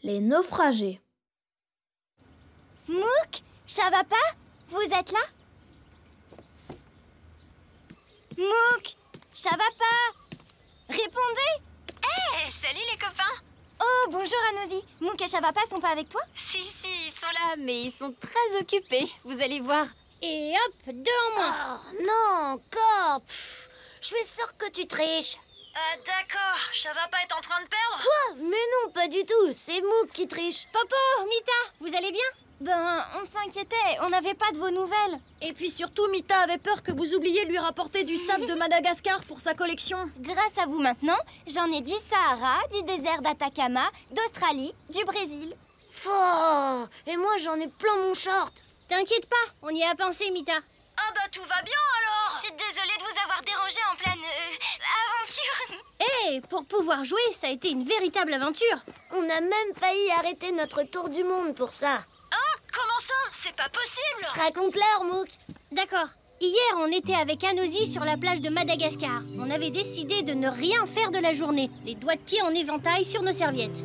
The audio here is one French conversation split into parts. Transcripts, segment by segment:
Les naufragés. Mouk, ça va pas? Vous êtes là? Mouk, ça va pas? Répondez! Hey, salut les copains! Oh, bonjour Anosy. Mouk et Shavapa sont pas avec toi? Si, ils sont là, mais ils sont très occupés, vous allez voir. Et hop, 2 en moins. Oh, non, encore. Je suis sûre que tu triches. D'accord, Shavapa est en train de perdre? Quoi? Mais non, pas du tout. C'est Mouk qui triche. Popo, Mita, vous allez bien? Ben, on s'inquiétait, on n'avait pas de vos nouvelles. Et puis surtout, Mita avait peur que vous oubliez de lui rapporter du sable de Madagascar pour sa collection. Grâce à vous maintenant, j'en ai du Sahara, du désert d'Atacama, d'Australie, du Brésil. Faux. Et moi, j'en ai plein mon short. T'inquiète pas, on y a pensé, Mita. Ah bah tout va bien alors! Désolée de vous avoir dérangé en pleine aventure. Hé, pour pouvoir jouer, ça a été une véritable aventure. On a même failli arrêter notre tour du monde pour ça. Comment ça? C'est pas possible! Raconte-leur, Mouk. D'accord. Hier, on était avec Anosy sur la plage de Madagascar. On avait décidé de ne rien faire de la journée, les doigts de pied en éventail sur nos serviettes.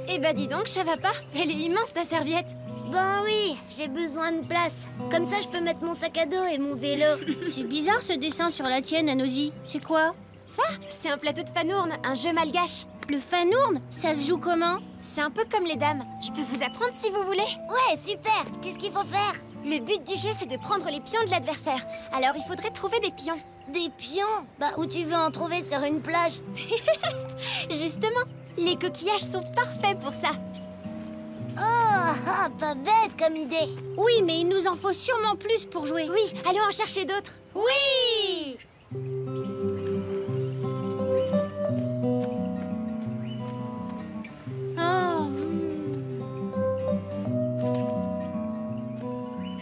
Eh bah dis donc, Shavapa, elle est immense ta serviette! Ben oui, j'ai besoin de place. Comme ça, je peux mettre mon sac à dos et mon vélo. C'est bizarre ce dessin sur la tienne, Anosy. C'est quoi? Ça, c'est un plateau de fanourne, un jeu malgache. Le fanourne? Ça se joue comment? C'est un peu comme les dames. Je peux vous apprendre si vous voulez. Ouais, super. Qu'est-ce qu'il faut faire? Le but du jeu, c'est de prendre les pions de l'adversaire. Alors, il faudrait trouver des pions. Des pions? Bah, où tu veux en trouver sur une plage? Justement, les coquillages sont parfaits pour ça. Oh, pas bête comme idée. Oui, mais il nous en faut sûrement plus pour jouer. Oui, allons en chercher d'autres. Oui!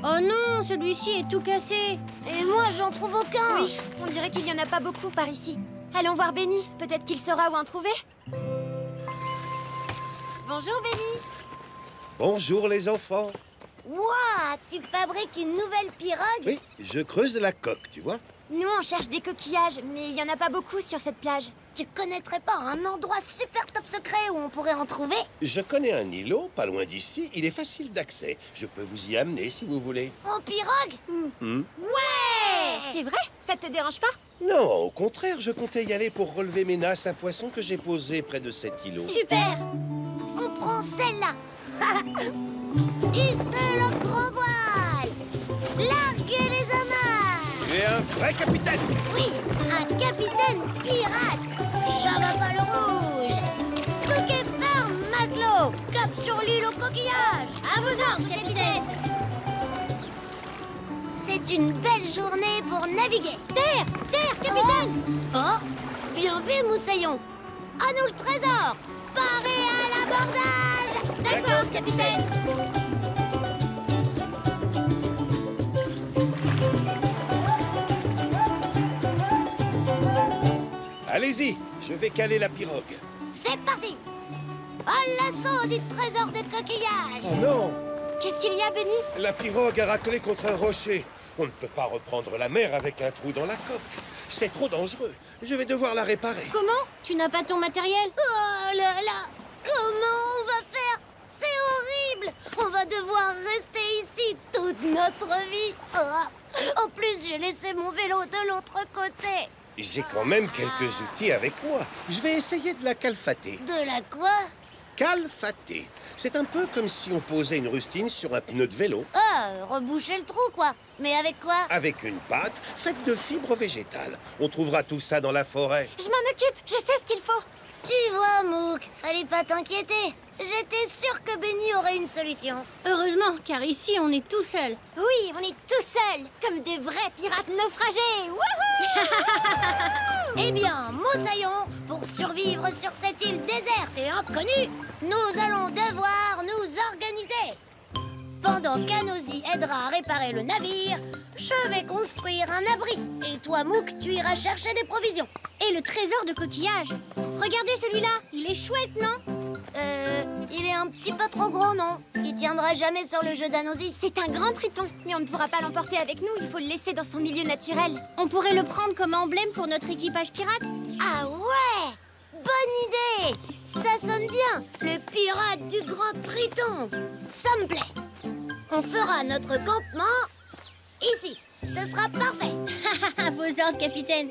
Oh non, celui-ci est tout cassé. Et moi, j'en trouve aucun. Oui, on dirait qu'il y en a pas beaucoup par ici. Allons voir Benny, peut-être qu'il saura où en trouver. Bonjour Benny. Bonjour les enfants. Ouah, tu fabriques une nouvelle pirogue? Oui, je creuse la coque, tu vois. Nous, on cherche des coquillages, mais il y en a pas beaucoup sur cette plage. Tu connaîtrais pas un endroit super top secret où on pourrait en trouver? Je connais un îlot, pas loin d'ici. Il est facile d'accès. Je peux vous y amener si vous voulez. En pirogue? Ouais! C'est vrai? Ça te dérange pas? Non, au contraire, je comptais y aller pour relever mes nasses à poissons que j'ai posées près de cet îlot. Super. On prend celle-là. Hissez le grand voile. Larguez les amarres. Tu es un vrai capitaine. Oui, un capitaine pirate. Shavapa le rouge. Souquet ferme, matelot. Cap sur l'île au coquillage. À vos ordres, capitaine. C'est une belle journée pour naviguer. Terre, capitaine. Oh, bien vu, Moussaillon. À nous le trésor. Parez à l'abordage. D'accord, capitaine. Allez-y, je vais caler la pirogue. C'est parti. À l'assaut du trésor de coquillage. Oh non! Qu'est-ce qu'il y a, Benny? La pirogue a raclé contre un rocher. On ne peut pas reprendre la mer avec un trou dans la coque. C'est trop dangereux. Je vais devoir la réparer. Comment? Tu n'as pas ton matériel? Oh là là. Comment on va faire? C'est horrible. On va devoir rester ici toute notre vie. Oh. En plus, j'ai laissé mon vélo de l'autre côté. J'ai quand même quelques outils avec moi. Je vais essayer de la calfater. De la quoi? Calfater. C'est un peu comme si on posait une rustine sur un pneu de vélo. Ah, reboucher le trou, quoi. Mais avec quoi? Avec une pâte faite de fibres végétales. On trouvera tout ça dans la forêt. Je m'en occupe, je sais ce qu'il faut. Tu vois, Mouk, fallait pas t'inquiéter. J'étais sûre que Benny aurait une solution. Heureusement, car ici, on est tout seul. Oui, on est tout seuls, comme des vrais pirates naufragés. Wouhou! Eh bien, Moussaillon, pour survivre sur cette île déserte et inconnue, nous allons devoir nous organiser. Pendant qu'Anosy aidera à réparer le navire, je vais construire un abri. Et toi, Mouk, tu iras chercher des provisions. Et le trésor de coquillage. Regardez celui-là, il est chouette, non? Il est un petit peu trop gros, non? Il tiendra jamais sur le jeu d'Anosy. C'est un grand triton, mais on ne pourra pas l'emporter avec nous, il faut le laisser dans son milieu naturel. On pourrait le prendre comme emblème pour notre équipage pirate. Ah ouais! Bonne idée! Ça sonne bien. Le pirate du Grand Triton. Ça me plaît. On fera notre campement ici. Ce sera parfait. À vos ordres, capitaine.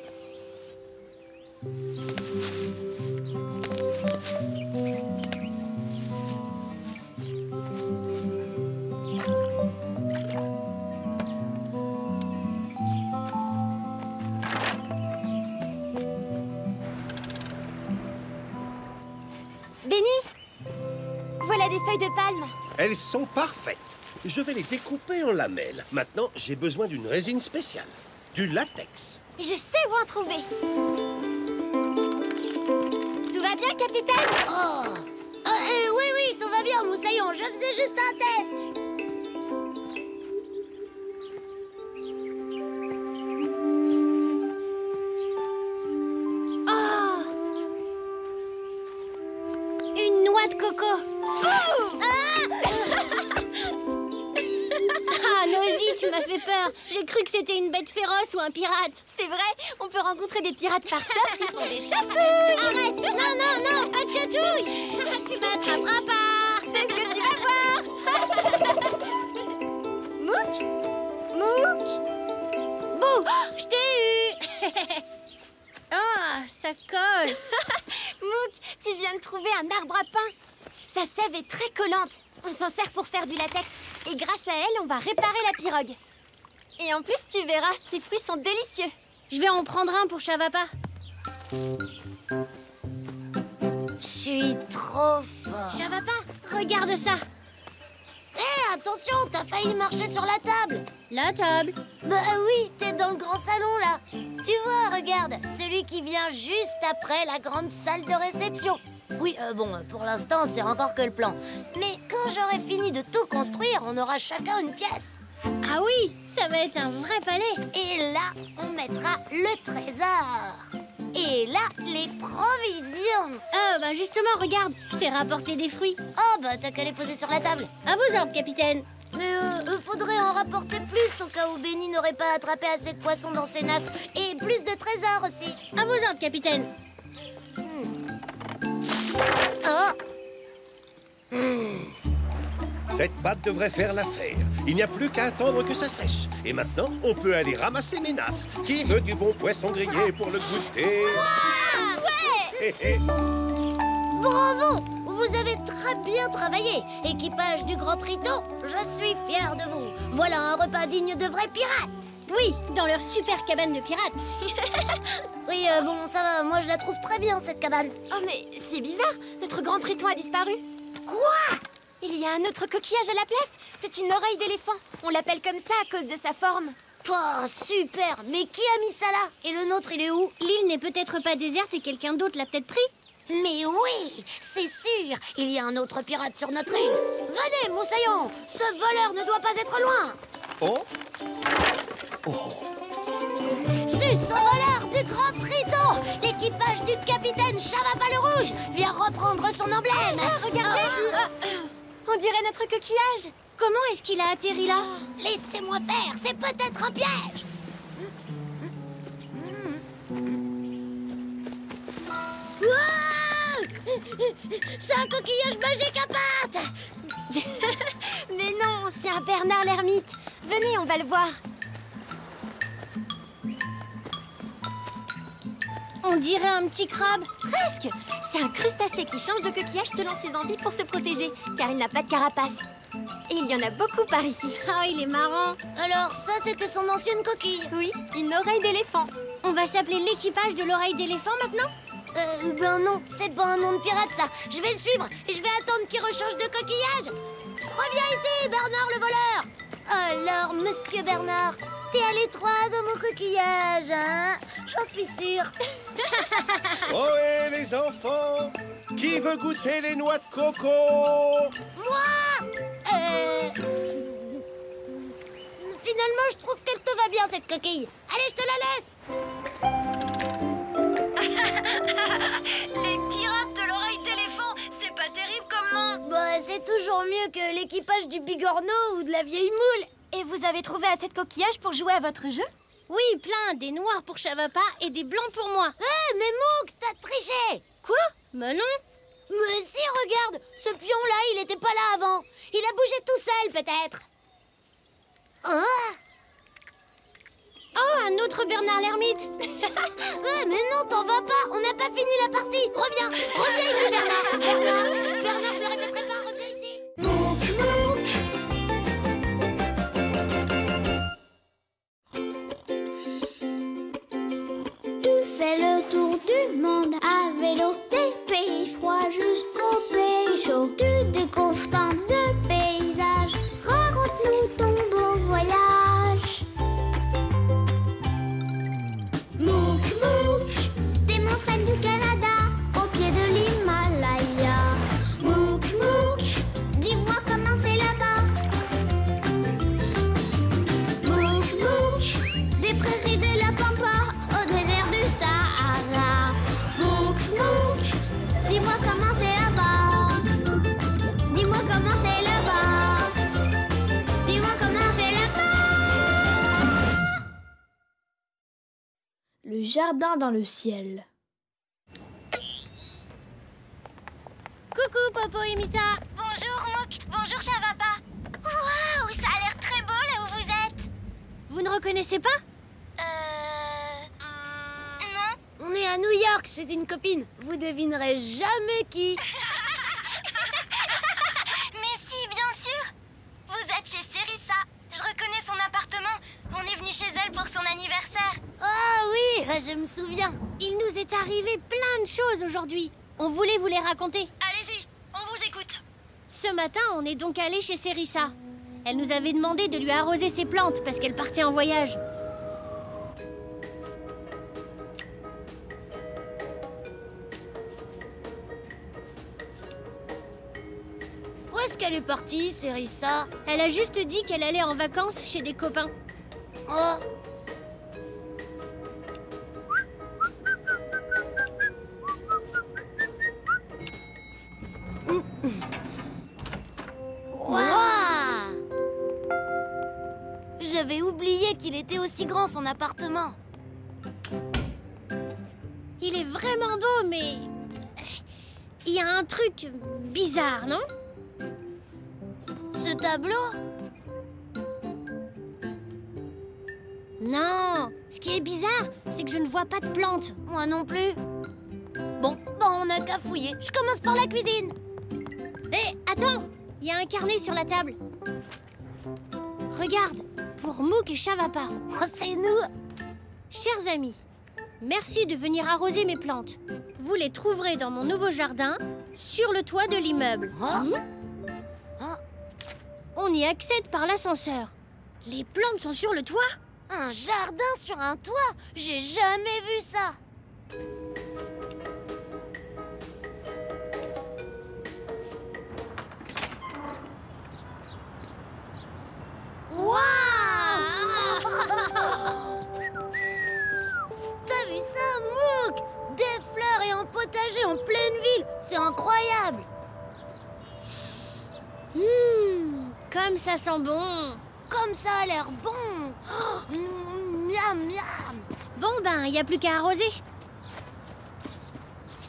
Benny, voilà des feuilles de palme. Elles sont parfaites. Je vais les découper en lamelles. Maintenant, j'ai besoin d'une résine spéciale. Du latex. Je sais où en trouver. Tout va bien, capitaine? Oh oui, oui, tout va bien, Moussaillon. Je faisais juste un test. Une noix de coco. Ah, Nosy, tu m'as fait peur. J'ai cru que c'était une bête féroce ou un pirate. C'est vrai, on peut rencontrer des pirates farceurs qui font des chatouilles. Arrête! Non, non, non! Pas de chatouille! Tu m'attraperas pas! C'est ce que tu vas voir. Mouk? Mouk? Bouh! Je t'ai eu! Oh, ça colle! Mouk, tu viens de trouver un arbre à pain. Sa sève est très collante. On s'en sert pour faire du latex. Et grâce à elle, on va réparer la pirogue. Et en plus, tu verras, ces fruits sont délicieux. Je vais en prendre un pour Chavapa. Je suis trop fort. Chavapa, regarde ça! Hé, attention, t'as failli marcher sur la table. La table. Bah oui, t'es dans le grand salon, là. Tu vois, regarde, celui qui vient juste après la grande salle de réception. Oui, bon, pour l'instant, c'est encore que le plan. Mais quand j'aurai fini de tout construire, on aura chacun une pièce. Ah oui, ça va être un vrai palais. Et là, on mettra le trésor. Et là, les provisions. Ah, bah justement, regarde, je t'ai rapporté des fruits. Oh, bah t'as qu'à les poser sur la table. À vos ordres, capitaine. Mais faudrait en rapporter plus au cas où Benny n'aurait pas attrapé assez de poissons dans ses nasses. Et plus de trésors aussi. À vos ordres, capitaine. Oh. Cette pâte devrait faire l'affaire. Il n'y a plus qu'à attendre que ça sèche. Et maintenant, on peut aller ramasser mes nasses. Qui veut du bon poisson grillé pour le goûter? Ouais. Bravo! Vous avez très bien travaillé. Équipage du Grand Triton, je suis fière de vous. Voilà un repas digne de vrais pirates. Oui, dans leur super cabane de pirates. Oui, bon, ça va. Moi, je la trouve très bien, cette cabane. Oh, mais c'est bizarre. Notre grand triton a disparu. Quoi? Il y a un autre coquillage à la place. C'est une oreille d'éléphant. On l'appelle comme ça à cause de sa forme. Oh, super! Mais qui a mis ça là? Et le nôtre, il est où? L'île n'est peut-être pas déserte et quelqu'un d'autre l'a peut-être pris. Mais oui, c'est sûr! Il y a un autre pirate sur notre île. Venez, Moussaillon! Ce voleur ne doit pas être loin! Oh. Sus au voleur du Grand Triton! L'équipage du capitaine Chavapa le Rouge vient reprendre son emblème! Regardez. On dirait notre coquillage. Comment est-ce qu'il a atterri là? Laissez-moi faire, c'est peut-être un piège! Ouah! C'est un coquillage magique à pattes! Mais non, c'est un Bernard l'ermite. Venez, on va le voir. On dirait un petit crabe. Presque. C'est un crustacé qui change de coquillage selon ses envies pour se protéger, car il n'a pas de carapace. Et il y en a beaucoup par ici. Ah, il est marrant. Alors ça, c'était son ancienne coquille. Oui, une oreille d'éléphant. On va s'appeler l'équipage de l'oreille d'éléphant maintenant? Ben non, c'est pas un nom de pirate ça. Je vais le suivre et je vais attendre qu'il rechange de coquillage. Reviens ici, Bernard le voleur. Alors, monsieur Bernard, t'es à l'étroit dans mon coquillage, hein? J'en suis sûre. Ohé, les enfants! Qui veut goûter les noix de coco? Moi Finalement, je trouve qu'elle te va bien, cette coquille. Allez, je te la laisse. Les pirates de l'oreille d'éléphant, c'est pas terrible comme nom. Bah, c'est toujours mieux que l'équipage du Bigorneau ou de la vieille moule. Et vous avez trouvé assez de coquillages pour jouer à votre jeu? Oui, plein. Des noirs pour Chavapa et des blancs pour moi. Mais Mouk, t'as triché. Quoi? Mais non. Mais si, regarde, ce pion-là, il était pas là avant. Il a bougé tout seul, peut-être. Ah! Oh, un autre Bernard l'ermite. Mais non, t'en vas pas. On n'a pas fini la partie. Reviens ici, Bernard. Bernard, je le répéterai pas. Reviens ici. Tu fais le tour du monde à vélo, des pays froids jusqu'aux pays chauds. Tu découvres tant de paysages, raconte-nous ton beau voyage. Mouk Mouk, des montagnes du Canada, au pied de l'Himalaya. Mouk Mouk, dis-moi comment c'est là-bas. Mouk Mouk, des prairies de la Pampa au désert du Sahara. Mouk Mouk, dis-moi comment c'est là-bas. Dis-moi comment c'est là-bas. Dis-moi comment c'est là-bas. Le jardin dans le ciel. Coucou, Popo et Mita. Bonjour, Mouk. Bonjour, Chavapa. Waouh, ça a l'air très beau là où vous êtes. Vous ne reconnaissez pas? Non. On est à New York chez une copine. Vous devinerez jamais qui. Mais si, bien sûr. Vous êtes chez Serissa. Je reconnais son appartement. On est venu chez elle pour son anniversaire. Ah oui, je me souviens. Il nous est arrivé plein de choses aujourd'hui. On voulait vous les raconter. Allez-y, on vous écoute. Ce matin, on est donc allé chez Serissa. Elle nous avait demandé de lui arroser ses plantes parce qu'elle partait en voyage. Où est-ce qu'elle est partie, Serissa? Elle a juste dit qu'elle allait en vacances chez des copains. Oh. Waouh! J'avais oublié qu'il était aussi grand, son appartement. Il est vraiment beau, mais... il y a un truc bizarre, non? Ce tableau? Non, ce qui est bizarre, c'est que je ne vois pas de plantes. Moi non plus. Bon, on n'a qu'à fouiller. Je commence par la cuisine. Hé, attends! Il y a un carnet sur la table. Regarde, pour Mouk et Chavapa. Oh, c'est nous. Chers amis, merci de venir arroser mes plantes. Vous les trouverez dans mon nouveau jardin, sur le toit de l'immeuble. On y accède par l'ascenseur. Les plantes sont sur le toit? Un jardin sur un toit? J'ai jamais vu ça. T'as vu ça, Mouk? Des fleurs et un potager en pleine ville. C'est incroyable. Comme ça sent bon. Comme ça a l'air bon. Oh, miam, miam. Bon ben, il n'y a plus qu'à arroser.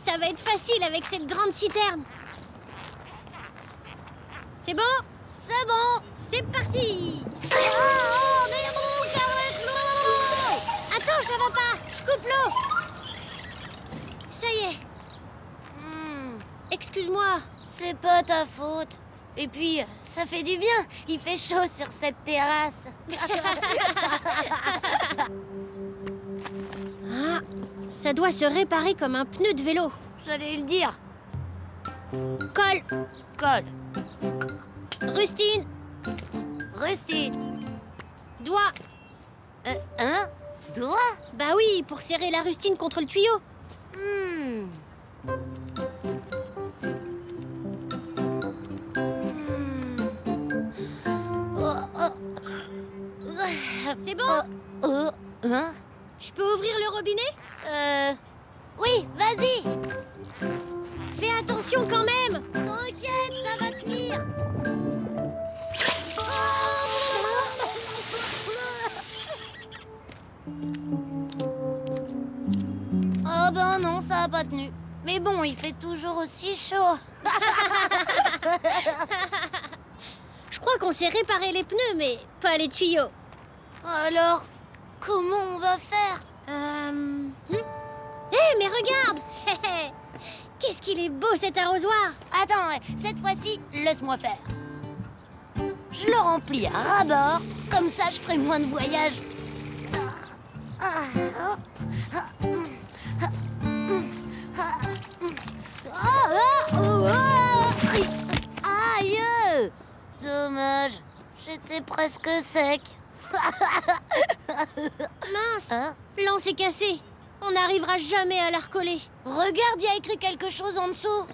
Ça va être facile avec cette grande citerne. C'est bon? C'est bon. C'est parti! Oh, mais Mouk, avec l'eau! Attends, ça va pas! Je coupe l'eau! Ça y est. Excuse-moi. C'est pas ta faute. Et puis, ça fait du bien. Il fait chaud sur cette terrasse. Ah, ça doit se réparer comme un pneu de vélo. J'allais le dire. Colle. Colle. Rustine. Rustine. Doigt. Un doigt? Bah oui, pour serrer la rustine contre le tuyau. C'est bon? Je peux ouvrir le robinet? Oui, vas-y. Fais attention quand même. T'inquiète, ça va tenir. Oh ben non, ça a pas tenu. Mais bon, il fait toujours aussi chaud. Je crois qu'on sait réparer les pneus, mais pas les tuyaux. Alors, comment on va faire? Mais regarde! Qu'est-ce qu'il est beau cet arrosoir! Attends, cette fois-ci, laisse-moi faire. Je le remplis à ras-bord, comme ça je ferai moins de voyages. Aïe! Dommage, j'étais presque sec. Mince! L'an s'est cassé. On n'arrivera jamais à la recoller. Regarde, il y a écrit quelque chose en dessous.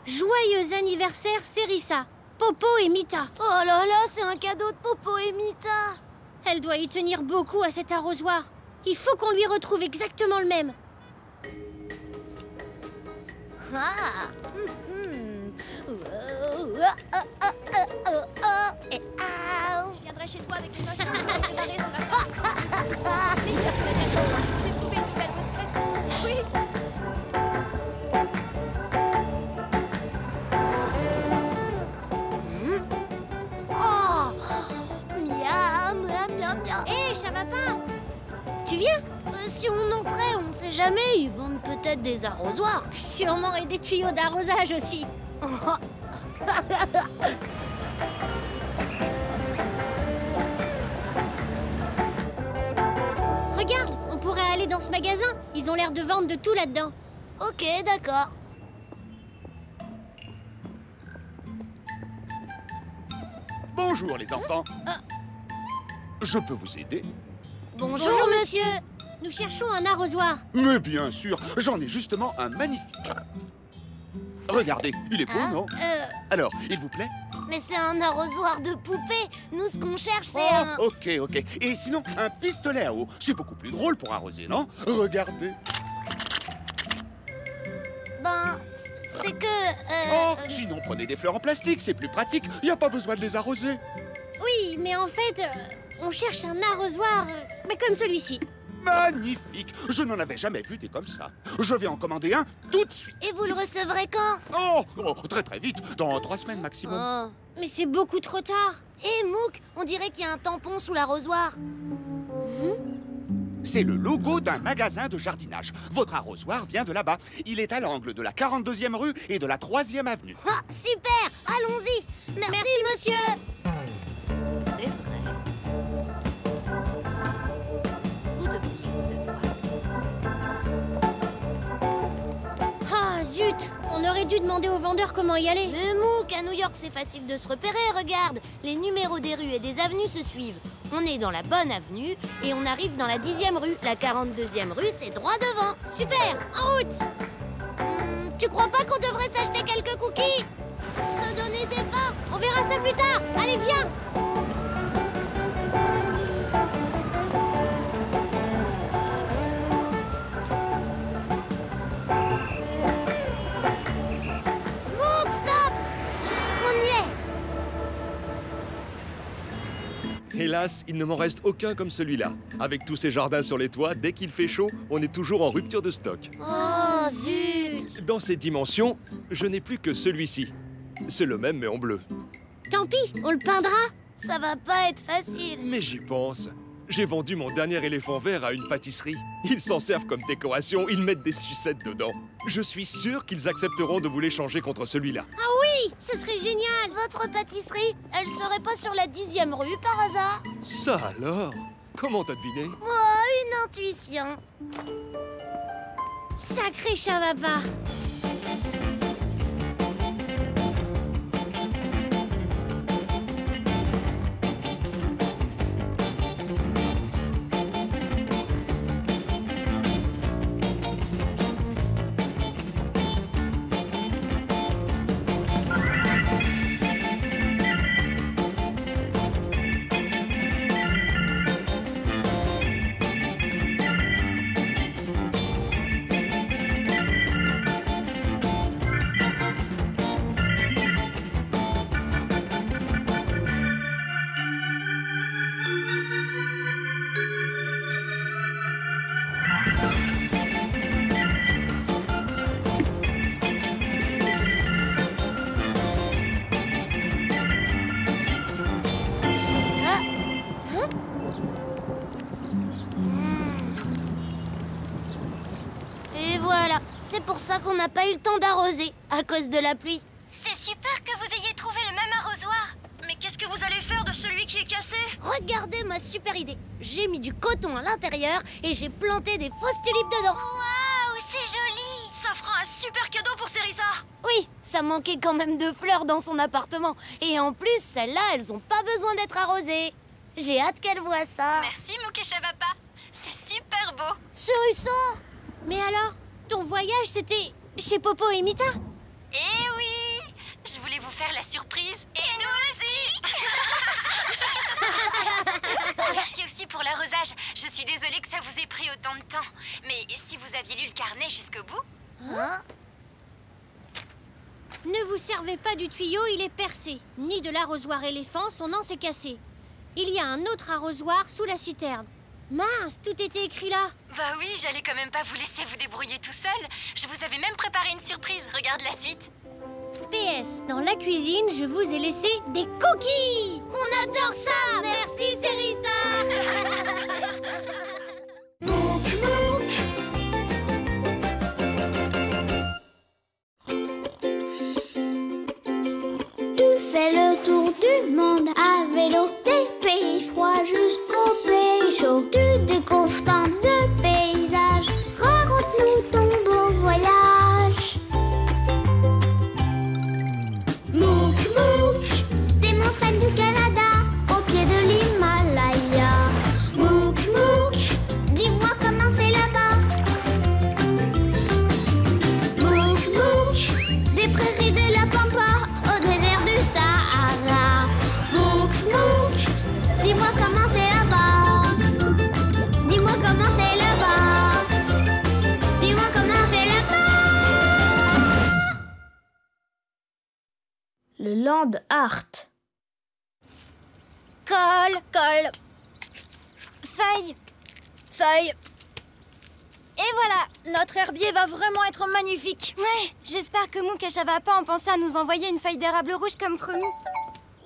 Joyeux anniversaire, Serissa, Popo et Mita. Oh là là, c'est un cadeau de Popo et Mita. Elle doit y tenir beaucoup à cet arrosoir. Il faut qu'on lui retrouve exactement le même. Ah. Je viendrai chez toi avec une noix pour préparer ce matin. J'ai trouvé une belle recette. Oui. Oh, miam, miam, miam, miam. Hé, ça va pas? Tu viens? Si on entrait, on sait jamais, ils vendent peut-être des arrosoirs. Sûrement, et des tuyaux d'arrosage aussi. Regarde, on pourrait aller dans ce magasin. Ils ont l'air de vendre de tout là-dedans. Ok, d'accord. Bonjour les enfants. Je peux vous aider? Bonjour, monsieur. Nous cherchons un arrosoir. Mais bien sûr, j'en ai justement un magnifique. Regardez, il est beau, non? Alors, il vous plaît? Mais c'est un arrosoir de poupée. Nous, ce qu'on cherche, c'est un... Ok. Et sinon, un pistolet à eau. C'est beaucoup plus drôle pour arroser, non? Regardez. Ben, c'est que... Sinon, prenez des fleurs en plastique, c'est plus pratique. Il n'y a pas besoin de les arroser. Oui, mais en fait, on cherche un arrosoir comme celui-ci. Magnifique! Je n'en avais jamais vu des comme ça. Je vais en commander un tout de suite. Et vous le recevrez quand? Très très vite, dans 3 semaines maximum. Oh. Mais c'est beaucoup trop tard. Hé, Mouk, on dirait qu'il y a un tampon sous l'arrosoir. C'est le logo d'un magasin de jardinage. Votre arrosoir vient de là-bas. Il est à l'angle de la 42e rue et de la 3e avenue. Ah, super! Allons-y! Merci, monsieur! C'est vrai. Vous devriez vous asseoir. Ah, zut! On aurait dû demander au vendeur comment y aller. Mais Mouk, à New York, c'est facile de se repérer, regarde. Les numéros des rues et des avenues se suivent. On est dans la bonne avenue et on arrive dans la 10e rue. La 42e rue, c'est droit devant. Super! En route! Tu crois pas qu'on devrait s'acheter quelques cookies? Se donner des forces. On verra ça plus tard. Allez, viens! Mouk, stop! On y est. Hélas, il ne m'en reste aucun comme celui-là. Avec tous ces jardins sur les toits, dès qu'il fait chaud, on est toujours en rupture de stock. Oh, zut! Dans ces dimensions, je n'ai plus que celui-ci. C'est le même, mais en bleu. Tant pis, on le peindra. Ça va pas être facile. Mais j'y pense. J'ai vendu mon dernier éléphant vert à une pâtisserie. Ils s'en servent comme décoration, ils mettent des sucettes dedans. Je suis sûr qu'ils accepteront de vous l'échanger contre celui-là. Ah oui, ce serait génial. Votre pâtisserie, elle serait pas sur la 10e rue par hasard? Ça alors? Comment t'as deviné? Oh, une intuition. Sacré Chavapa. qu'on n'a pas eu le temps d'arroser à cause de la pluie. C'est super que vous ayez trouvé le même arrosoir. Mais qu'est-ce que vous allez faire de celui qui est cassé? Regardez ma super idée. J'ai mis du coton à l'intérieur et j'ai planté des fausses tulipes dedans. Waouh, c'est joli. Ça fera un super cadeau pour Cerisa. Oui, ça manquait quand même de fleurs dans son appartement. Et en plus, celles-là, elles ont pas besoin d'être arrosées. J'ai hâte qu'elle voie ça. Merci, Moukeshapapa. C'est super beau. Cerisa! Mais alors, ton voyage, c'était chez Popo et Mita? Eh oui, je voulais vous faire la surprise. Et nous aussi. Merci aussi pour l'arrosage. Je suis désolée que ça vous ait pris autant de temps. Mais si vous aviez lu le carnet jusqu'au bout... Hein? Ne vous servez pas du tuyau, il est percé. Ni de l'arrosoir éléphant, son anse est cassé. Il y a un autre arrosoir sous la citerne. Mince, tout était écrit là. Bah oui, j'allais quand même pas vous laisser vous débrouiller tout seul. Je vous avais même préparé une surprise. Regarde la suite. PS, dans la cuisine, je vous ai laissé des cookies. On adore ça. Merci, Cerisa. Tu fais le tour du monde à vélo, des pays froids jusqu'aux pays chauds. Tu découvres tant de paysages, raconte-nous ton beau voyage. Mouk Mouk, des montagnes du Canada, au pied de l'Himalaya. Mouk Mouk, dis-moi comment c'est là-bas. Mouk Mouk, des prairies de la Pampa au désert du Sahara. Mouk Mouk, dis-moi comment c'est là-bas. Dis-moi comment c'est là-bas. Dis-moi comment c'est là-bas. Le Land Art. Colle, colle, Feuille. feuille. Et voilà. Notre herbier va vraiment être magnifique. Ouais, j'espère que Moukeshapapa ont pensé à nous envoyer une feuille d'érable rouge comme promis.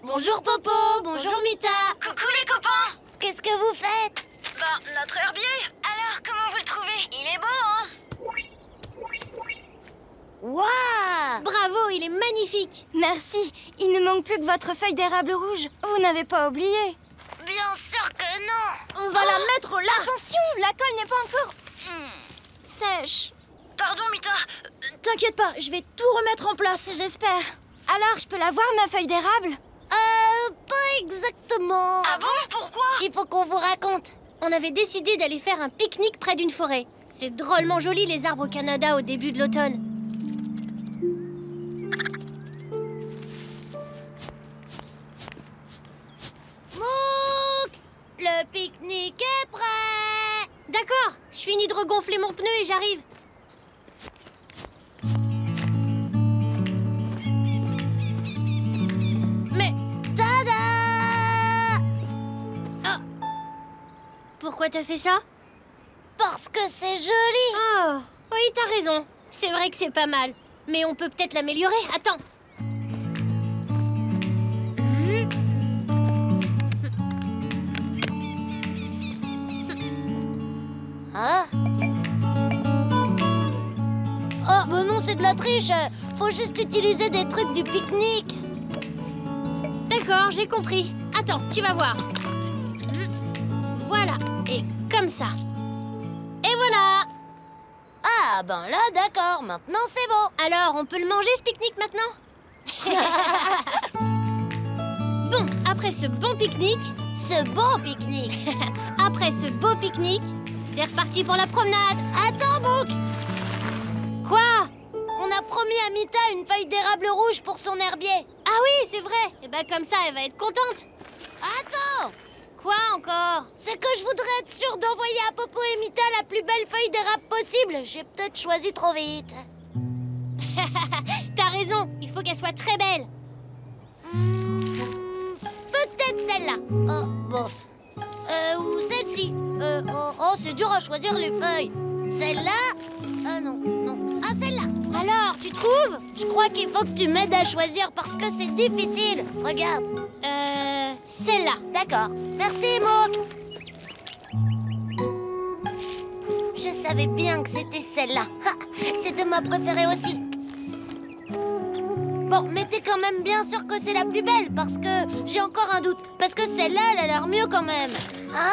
Bonjour Popo, bonjour Mita. Coucou les copains. Qu'est-ce que vous faites? Ben, notre herbier, Alors, comment vous le trouvez? il est beau, hein? Waouh! Bravo, il est magnifique. Merci. Il ne manque plus que votre feuille d'érable rouge. Vous n'avez pas oublié. Bien sûr que non. On va la mettre là. Attention, la colle n'est pas encore sèche. Pardon, Mita. T'inquiète pas, je vais tout remettre en place. J'espère. Alors, je peux la voir, ma feuille d'érable? Pas exactement. Ah bon? Pourquoi? Il faut qu'on vous raconte. On avait décidé d'aller faire un pique-nique près d'une forêt. C'est drôlement joli les arbres au Canada au début de l'automne. Mouk, le pique-nique est prêt. D'accord, je finis de regonfler mon pneu et j'arrive. Mais, Tada! pourquoi t'as fait ça? Parce que c'est joli. Oh, oui, t'as raison. C'est vrai que c'est pas mal. Mais on peut peut-être l'améliorer. Attends. Hein? Oh, bah non, c'est de la triche. Faut juste utiliser des trucs du pique-nique. D'accord, j'ai compris. Attends, tu vas voir. Voilà, et comme ça. Et voilà. Ah, ben là, d'accord. Maintenant, c'est bon. Alors, on peut le manger ce pique-nique maintenant? Bon, après ce bon pique-nique, Ce beau pique-nique. après ce beau pique-nique, c'est reparti pour la promenade. Attends, Mouk. Quoi? On a promis à Mita une feuille d'érable rouge pour son herbier. Ah oui, c'est vrai. Et ben comme ça, elle va être contente. Attends. Quoi encore? C'est que je voudrais être sûre d'envoyer à Popo et Mita la plus belle feuille d'érable possible. J'ai peut-être choisi trop vite. T'as raison, il faut qu'elle soit très belle. Peut-être celle-là. Oh, bof. Ou celle-ci. Oh, c'est dur à choisir les feuilles. Celle-là. Non, non. Ah, celle-là. Alors, tu trouves? Je crois qu'il faut que tu m'aides à choisir parce que c'est difficile. Regarde. Celle-là. D'accord. Merci, Mouk. Je savais bien que c'était celle-là. C'était ma préférée aussi. Bon, mais t'es quand même bien sûr que c'est la plus belle, parce que j'ai encore un doute. Parce que celle-là, elle a l'air mieux quand même. Hein?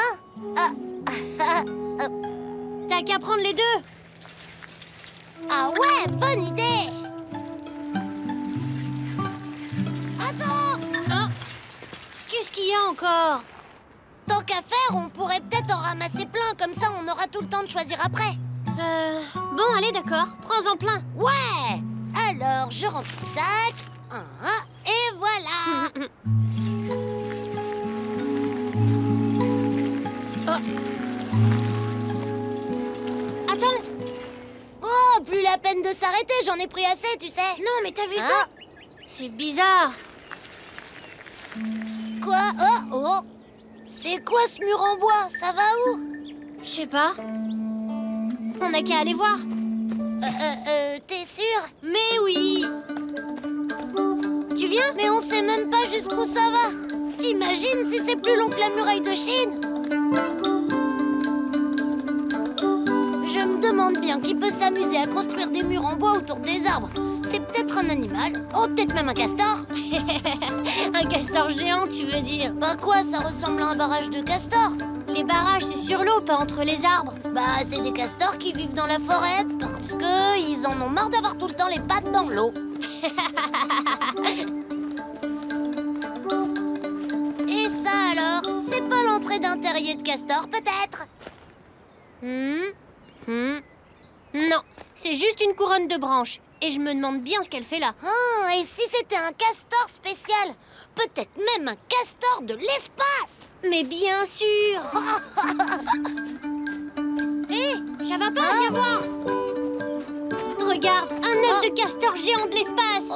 T'as qu'à prendre les deux. Ah ouais, bonne idée. Attends! Oh. Qu'est-ce qu'il y a encore? Tant qu'à faire, on pourrait peut-être en ramasser plein, comme ça on aura tout le temps de choisir après. Bon, allez, d'accord. Prends-en plein. Ouais! Alors, je remplis le sac. Et voilà! Attends. Oh, plus la peine de s'arrêter, j'en ai pris assez, tu sais. Non, mais t'as vu ça? C'est bizarre. Quoi? Oh! C'est quoi ce mur en bois? Ça va où? Je sais pas. On n'a qu'à aller voir. T'es sûr? Mais oui. Tu viens? Mais on sait même pas jusqu'où ça va. T'imagines si c'est plus long que la muraille de Chine? Je me demande bien qui peut s'amuser à construire des murs en bois autour des arbres. C'est peut-être un animal, oh peut-être même un castor. Un castor géant, tu veux dire? Bah quoi, ça ressemble à un barrage de castors. Les barrages, c'est sur l'eau, pas entre les arbres. Bah c'est des castors qui vivent dans la forêt parce que ils en ont marre d'avoir tout le temps les pattes dans l'eau. Et ça alors? C'est pas l'entrée d'un terrier de castor peut-être? Non, c'est juste une couronne de branches. Et je me demande bien ce qu'elle fait là. Ah, et si c'était un castor spécial? Peut-être même un castor de l'espace. Mais bien sûr. Hé, ça va pas, viens voir. Regarde, un œuf de castor géant de l'espace.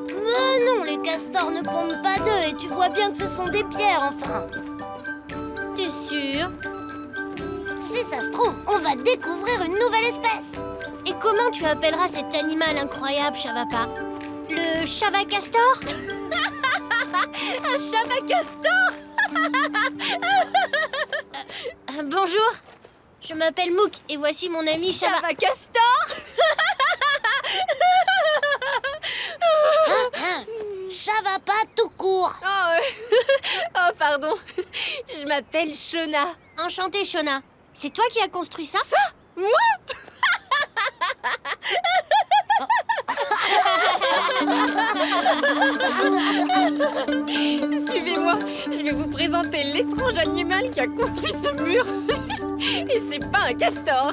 Mais non, les castors ne pondent pas d'œufs et tu vois bien que ce sont des pierres, enfin. T'es sûr? Si ça se trouve, on va découvrir une nouvelle espèce. Et comment tu appelleras cet animal incroyable, Chavapa? Le Chavacastor? Un Chavacastor. Bonjour, je m'appelle Mouk et voici mon ami Chavacastor. Chavapa tout court. Oh, pardon. Je m'appelle Shona. Enchantée, Shona. C'est toi qui as construit ça? Ça? Moi? Suivez-moi, je vais vous présenter l'étrange animal qui a construit ce mur. Et c'est pas un castor.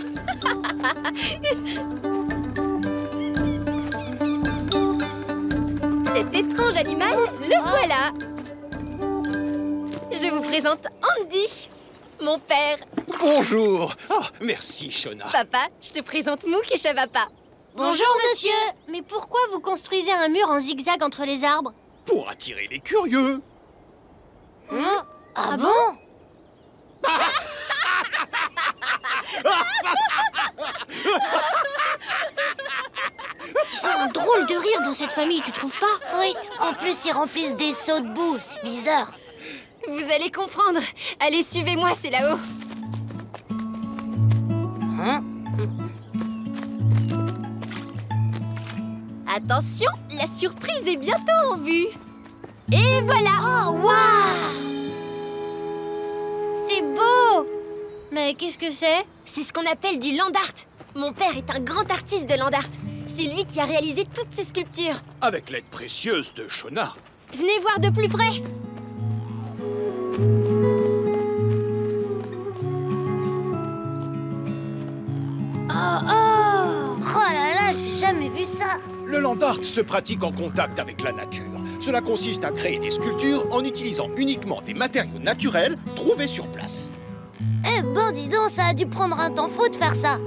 Cet étrange animal, le voilà. Je vous présente Andy, mon père. Bonjour. Oh, merci, Shona. Papa, je te présente Mouk et Chavapa. Bonjour, monsieur. Mais pourquoi vous construisez un mur en zigzag entre les arbres? Pour attirer les curieux. Ah bon? C'est un drôle de rire dans cette famille, tu trouves pas? Oui, en plus ils remplissent des seaux de boue, c'est bizarre. Vous allez comprendre. Allez, suivez-moi, c'est là-haut. Attention, la surprise est bientôt en vue. Et voilà. Oh, waouh! C'est beau! Mais qu'est-ce que c'est? C'est ce qu'on appelle du land art. Mon père est un grand artiste de land art. C'est lui qui a réalisé toutes ces sculptures. Avec l'aide précieuse de Shona. Venez voir de plus près. Oh là là, j'ai jamais vu ça. Le land art se pratique en contact avec la nature. Cela consiste à créer des sculptures en utilisant uniquement des matériaux naturels trouvés sur place. Eh ben dis donc, ça a dû prendre un temps fou de faire ça.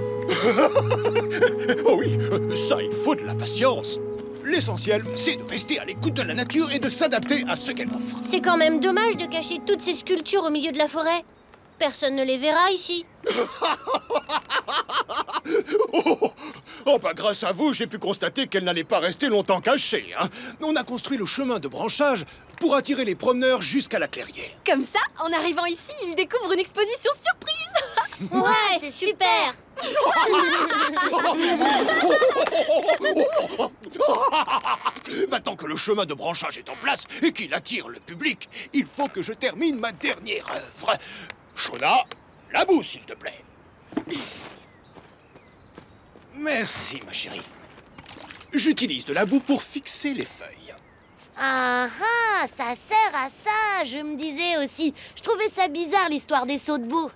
Oh oui, ça il faut de la patience. L'essentiel, c'est de rester à l'écoute de la nature et de s'adapter à ce qu'elle offre. C'est quand même dommage de cacher toutes ces sculptures au milieu de la forêt. Personne ne les verra ici. Oh, bah grâce à vous, j'ai pu constater qu'elle n'allait pas rester longtemps cachée. Hein. On a construit le chemin de branchage pour attirer les promeneurs jusqu'à la clairière. Comme ça, en arrivant ici, ils découvrent une exposition surprise. Ouais, c'est super. Maintenant que le chemin de branchage est en place et qu'il attire le public, il faut que je termine ma dernière œuvre. Shona, la boue, s'il te plaît. Merci, ma chérie. J'utilise de la boue pour fixer les feuilles. Ah ah, ça sert à ça, je me disais aussi. Je trouvais ça bizarre, l'histoire des sauts de boue.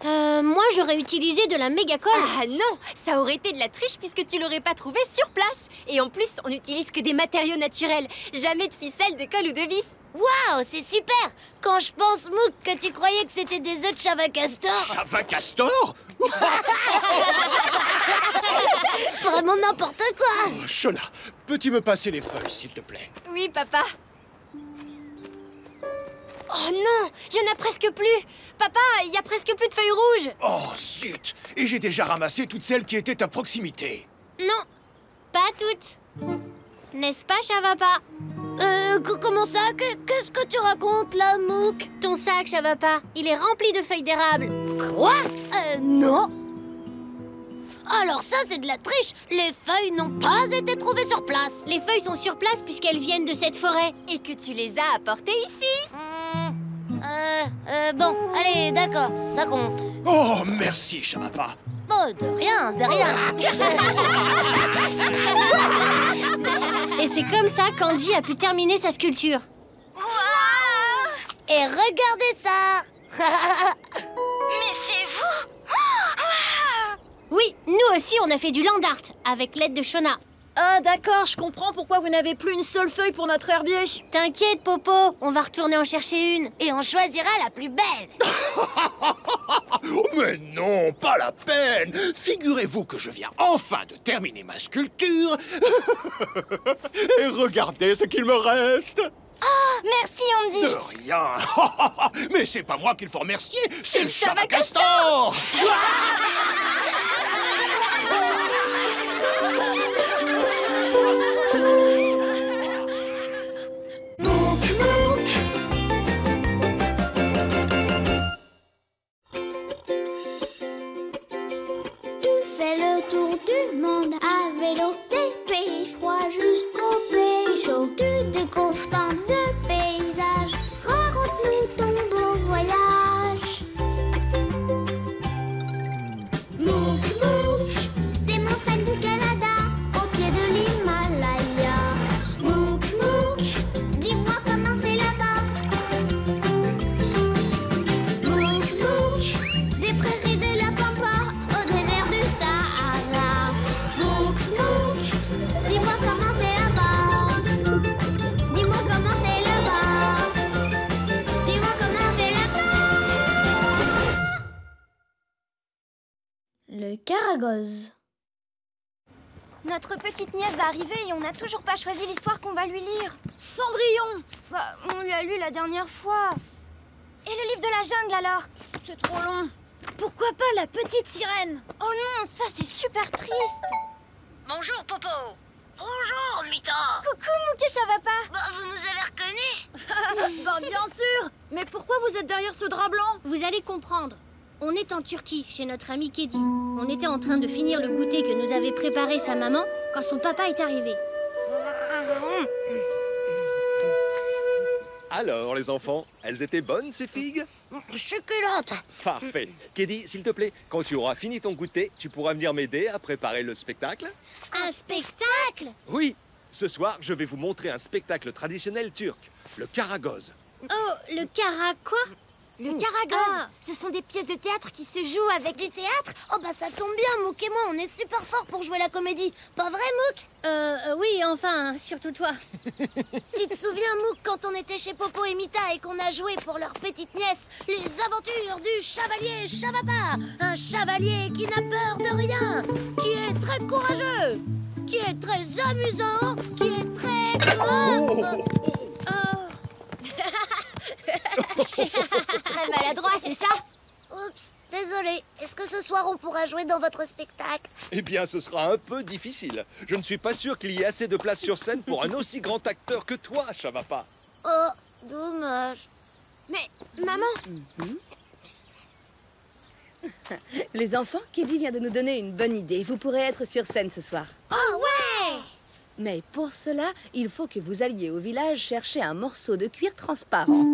Moi, j'aurais utilisé de la méga-colle. Ah non, ça aurait été de la triche puisque tu l'aurais pas trouvé sur place. Et en plus, on n'utilise que des matériaux naturels. Jamais de ficelle, de colle ou de vis. Waouh, c'est super. Quand je pense, Mouk, que tu croyais que c'était des œufs de Chavacastor. Chavacastor? Vraiment n'importe quoi. Oh, Shona, peux-tu me passer les feuilles, s'il te plaît? Oui, papa. Oh non, il y en a presque plus. Papa, il y a presque plus de feuilles rouges. Oh, zut! Et j'ai déjà ramassé toutes celles qui étaient à proximité. Non, pas toutes. N'est-ce pas, Chavapa? Comment ça? Qu'est-ce que tu racontes là, Mouk? Ton sac, Chavapa, il est rempli de feuilles d'érable. Quoi? Non. Alors ça, c'est de la triche. Les feuilles n'ont pas été trouvées sur place. Les feuilles sont sur place puisqu'elles viennent de cette forêt. Et que tu les as apportées ici. Bon, allez, d'accord, ça compte. Oh, merci, Chavapa. Oh, de rien, de rien. Et c'est comme ça qu'Andy a pu terminer sa sculpture. Et regardez ça. Mais c'est vous! Oui, nous aussi, on a fait du land art avec l'aide de Shona. Ah d'accord, je comprends pourquoi vous n'avez plus une seule feuille pour notre herbier. T'inquiète, Popo, on va retourner en chercher une. Et on choisira la plus belle. Mais non, pas la peine. Figurez-vous que je viens enfin de terminer ma sculpture. Et regardez ce qu'il me reste. Oh, merci Andy. De rien. Mais c'est pas moi qu'il faut remercier, c'est le Chavacastor. Fais le tour du monde à vélo, des pays froids jusqu'aux pays chauds. Tu découvres tant de paysages, raconte-nous ton beau voyage. Mouk, Mouk, des montagnes du Canada, au pied de l'Himalaya. Mouk, Mouk, dis-moi comment c'est là-bas. Mouk, Mouk, des prairies de la Pampa, au désert du Sahara. Mouk, Mouk, dis-moi comment c'est là-bas. Dis-moi comment c'est là-bas. Dis-moi comment c'est là-bas. Le Caragoz. Notre petite nièce va arriver et on n'a toujours pas choisi l'histoire qu'on va lui lire. Cendrillon. Bah, on lui a lu la dernière fois. Et le livre de la jungle alors? C'est trop long. Pourquoi pas la petite sirène? Oh non, ça c'est super triste. Bonjour, Popo. Bonjour, Mita. Coucou Mouké Chavapa. Bah, vous nous avez reconnus? Bah bien sûr. Mais pourquoi vous êtes derrière ce drap blanc? Vous allez comprendre. On est en Turquie, chez notre ami Kedi. On était en train de finir le goûter que nous avait préparé sa maman quand son papa est arrivé. Alors, les enfants, elles étaient bonnes, ces figues? Succulente. Parfait. Kedi, s'il te plaît, quand tu auras fini ton goûter, tu pourras venir m'aider à préparer le spectacle? Un spectacle? Oui, ce soir, je vais vous montrer un spectacle traditionnel turc, le Caragoz. Oh, le cara quoi? Le Caragoz, Ah. ce sont des pièces de théâtre qui se jouent avec Du théâtre? Oh bah ça tombe bien, Mouk et moi, on est super forts pour jouer la comédie. Pas vrai, Mouk? Oui, enfin, surtout toi. Tu te souviens, Mouk, quand on était chez Popo et Mita et qu'on a joué pour leur petite nièce les aventures du chevalier Chavapa? Un chevalier qui n'a peur de rien, qui est très courageux, qui est très amusant, qui est très... très maladroit, c'est ça? Oups, désolé. Est-ce que ce soir on pourra jouer dans votre spectacle? Eh bien, ce sera un peu difficile. Je ne suis pas sûr qu'il y ait assez de place sur scène pour un aussi grand acteur que toi, Chavapa. Oh, dommage. Mais, maman, Les enfants, Kelly vient de nous donner une bonne idée. Vous pourrez être sur scène ce soir. Oh ouais! Mais pour cela, il faut que vous alliez au village chercher un morceau de cuir transparent.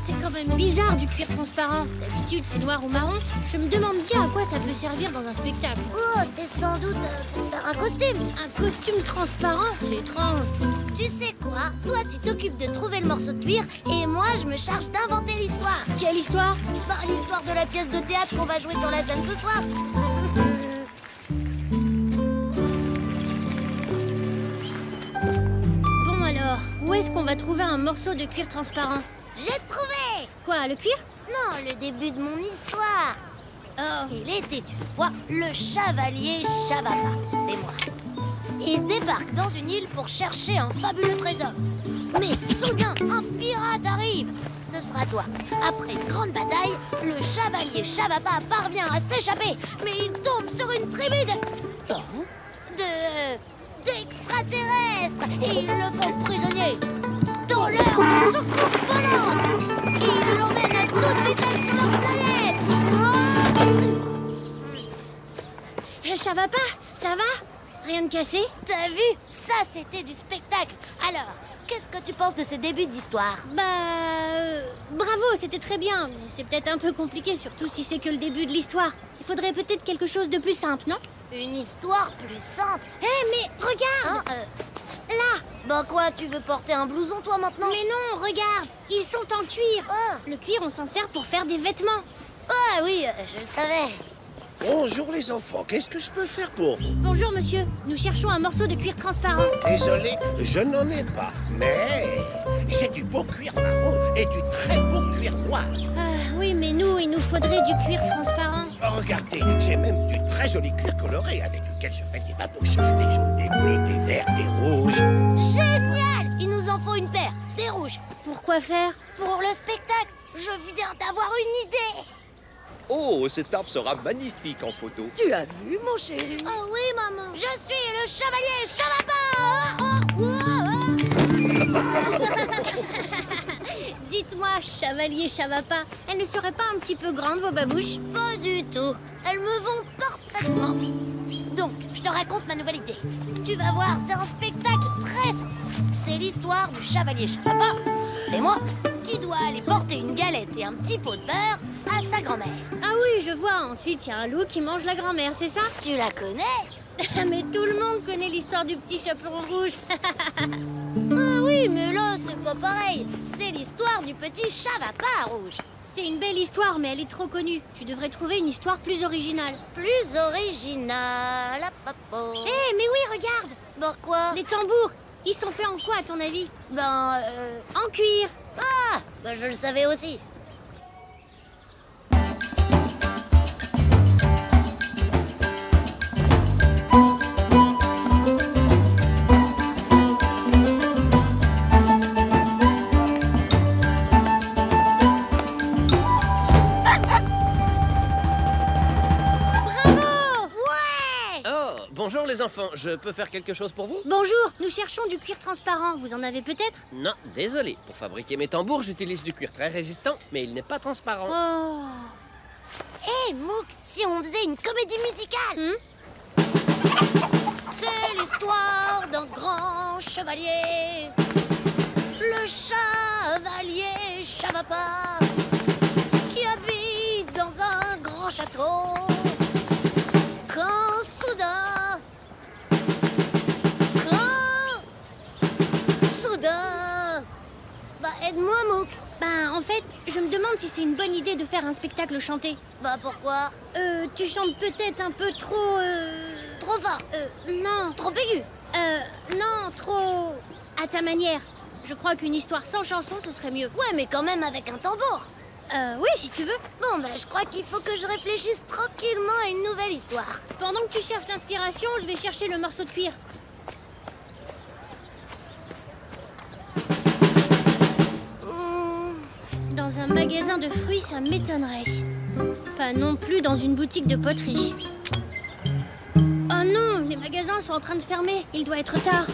C'est quand même bizarre du cuir transparent. D'habitude, c'est noir ou marron. Je me demande bien à quoi ça peut servir dans un spectacle. Oh, c'est sans doute pour faire un costume. Un costume transparent, c'est étrange. Tu sais quoi? Toi, tu t'occupes de trouver le morceau de cuir et moi, je me charge d'inventer l'histoire. Quelle histoire? Bah, l'histoire de la pièce de théâtre qu'on va jouer sur la scène ce soir. Bon alors, où est-ce qu'on va trouver un morceau de cuir transparent? J'ai trouvé! Quoi, le cuir? Non, le début de mon histoire. Oh. Il était une fois le chevalier Shavapa, c'est moi. Il débarque dans une île pour chercher un fabuleux trésor. Mais soudain, un pirate arrive. Ce sera toi. Après une grande bataille, le chevalier Shavapa parvient à s'échapper. Mais il tombe sur une tribu d'extraterrestres. Et ils le font prisonnier. Dans leur soucoupe volante. Ils l'emmènent à toute vitesse sur leur planète. Shavapa, ça va? Rien de cassé? T'as vu? Ça, c'était du spectacle. Alors, qu'est-ce que tu penses de ce début d'histoire? Bravo, c'était très bien. Mais c'est peut-être un peu compliqué, surtout si c'est que le début de l'histoire. Il faudrait peut-être quelque chose de plus simple, non? Une histoire plus simple? Mais regarde! Là! Bah quoi, tu veux porter un blouson, toi, maintenant? Mais non, regarde! Ils sont en cuir! Le cuir, on s'en sert pour faire des vêtements. Ah oui, je le savais. Bonjour les enfants, qu'est-ce que je peux faire pour vous? Bonjour monsieur, nous cherchons un morceau de cuir transparent. Désolé, je n'en ai pas, mais c'est du beau cuir marron et du très beau cuir noir. Oui, mais nous, il nous faudrait du cuir transparent. Oh, regardez, j'ai même du très joli cuir coloré avec lequel je fais des babouches, des jaunes, des bleus, des verts, des rouges. Génial! Il nous en faut une paire, des rouges. Pourquoi faire? Pour le spectacle, je viens d'avoir une idée. Oh, cet arbre sera magnifique en photo. Tu as vu, mon chéri? Oh oui, maman. Je suis le chevalier Shavapa. Dites-moi, chevalier Shavapa, elles ne seraient pas un petit peu grandes, vos babouches? Pas du tout. Elles me vont parfaitement. Donc, je te raconte ma nouvelle idée. Tu vas voir, c'est un spectacle très simple. C'est l'histoire du chevalier Shavapa, c'est moi, qui doit aller porter une galette et un petit pot de beurre à sa grand-mère. Ah oui, je vois. Ensuite, il y a un loup qui mange la grand-mère, c'est ça? Tu la connais? Mais tout le monde connaît l'histoire du petit chaperon rouge. Ah oui, mais là, c'est pas pareil. C'est l'histoire du petit Shavapa rouge. C'est une belle histoire, mais elle est trop connue. Tu devrais trouver une histoire plus originale. Plus originale, mais oui, regarde. Bon, quoi? Les tambours, ils sont faits en quoi, à ton avis? En cuir. Ah, bah je le savais aussi. Bonjour les enfants, je peux faire quelque chose pour vous? Bonjour, nous cherchons du cuir transparent, vous en avez peut-être? Non, désolé. Pour fabriquer mes tambours, j'utilise du cuir très résistant, mais il n'est pas transparent. Oh. Hé, Mouk, si on faisait une comédie musicale? C'est l'histoire d'un grand chevalier, le chevalier Shavapa, qui habite dans un grand château. Quand soudain, aide-moi, Mouk. En fait, je me demande si c'est une bonne idée de faire un spectacle chanté. Pourquoi? Tu chantes peut-être un peu trop... Trop fort? Non. Trop aigu? Non, trop... à ta manière. Je crois qu'une histoire sans chanson, ce serait mieux. Ouais, mais quand même avec un tambour. Oui, si tu veux. Bon, je crois qu'il faut que je réfléchisse tranquillement à une nouvelle histoire. Pendant que tu cherches l'inspiration, je vais chercher le morceau de cuir. Dans un magasin de fruits, ça m'étonnerait. Pas non plus dans une boutique de poterie. Oh non, les magasins sont en train de fermer. Il doit être tard.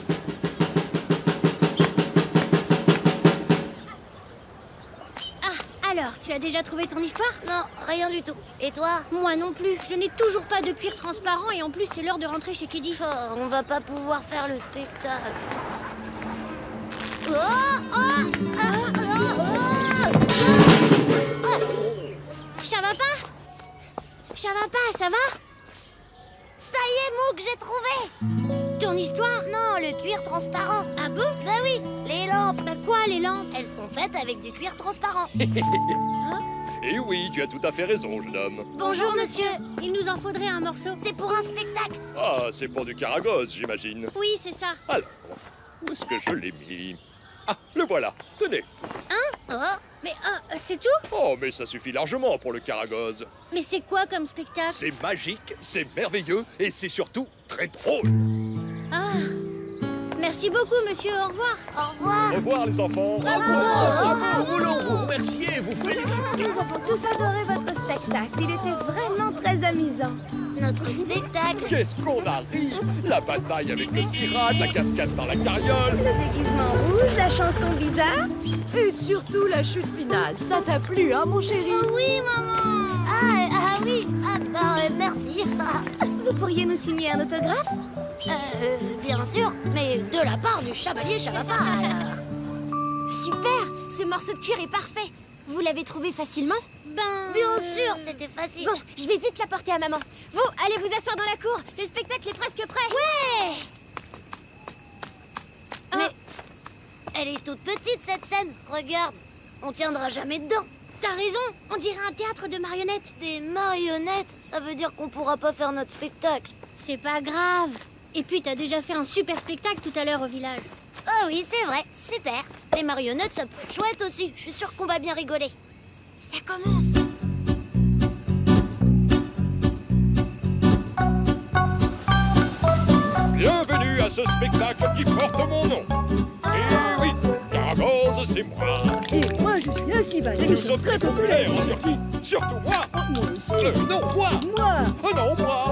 Ah, Alors, tu as déjà trouvé ton histoire? Non, rien du tout. Et toi? Moi non plus. Je n'ai toujours pas de cuir transparent et en plus, c'est l'heure de rentrer chez Kiddy. Oh, on va pas pouvoir faire le spectacle. Chavapa? Chavapa, ça va? Ça y est, Mouk, j'ai trouvé! Ton histoire? Non, le cuir transparent. Ah bon? Bah oui, les lampes. Bah quoi, les lampes? Elles sont faites avec du cuir transparent. Et oui, tu as tout à fait raison, jeune homme. Bonjour, monsieur. Il nous en faudrait un morceau. C'est pour un spectacle. Ah, c'est pour du Karagoz, j'imagine. Oui, c'est ça. Alors, où est-ce que je l'ai mis? Ah, le voilà, tenez. Mais c'est tout? Oh, mais ça suffit largement pour le Karagoz. Mais c'est quoi comme spectacle? C'est magique, c'est merveilleux et c'est surtout très drôle. Ah. Merci beaucoup, monsieur. Au revoir. Au revoir. Au revoir, les enfants. Nous voulons vous remercier et vous féliciter. Nous avons tous adoré votre spectacle. Il était vraiment très amusant. Notre spectacle. Qu'est-ce qu'on a ri! La bataille avec le pirate, la cascade dans la carriole. Le déguisement rouge, la chanson bizarre. Et surtout la chute finale. Ça t'a plu, hein, mon chéri? Oui, maman. Oui. Merci. Vous pourriez nous signer un autographe? Bien sûr, mais de la part du chevalier Chavapa. Super! Ce morceau de cuir est parfait. Vous l'avez trouvé facilement? Bien sûr, c'était facile. Bon, je vais vite la porter à maman. Vous, allez vous asseoir dans la cour. Le spectacle est presque prêt. Ouais! Mais elle est toute petite, cette scène. Regarde, on tiendra jamais dedans. T'as raison. On dirait un théâtre de marionnettes. Des marionnettes? Ça veut dire qu'on pourra pas faire notre spectacle. C'est pas grave. Et puis, t'as déjà fait un super spectacle tout à l'heure au village. Oh oui, c'est vrai, super. Les marionnettes, ça peut être chouette aussi. Je suis sûre qu'on va bien rigoler. Ça commence. Bienvenue à ce spectacle qui porte mon nom. Et oui, Karagoz, c'est moi. Et moi, je suis Asival. Et nous sommes très populaires en Turquie. Surtout moi. Moi aussi. Non, moi. Moi. Oh non, moi.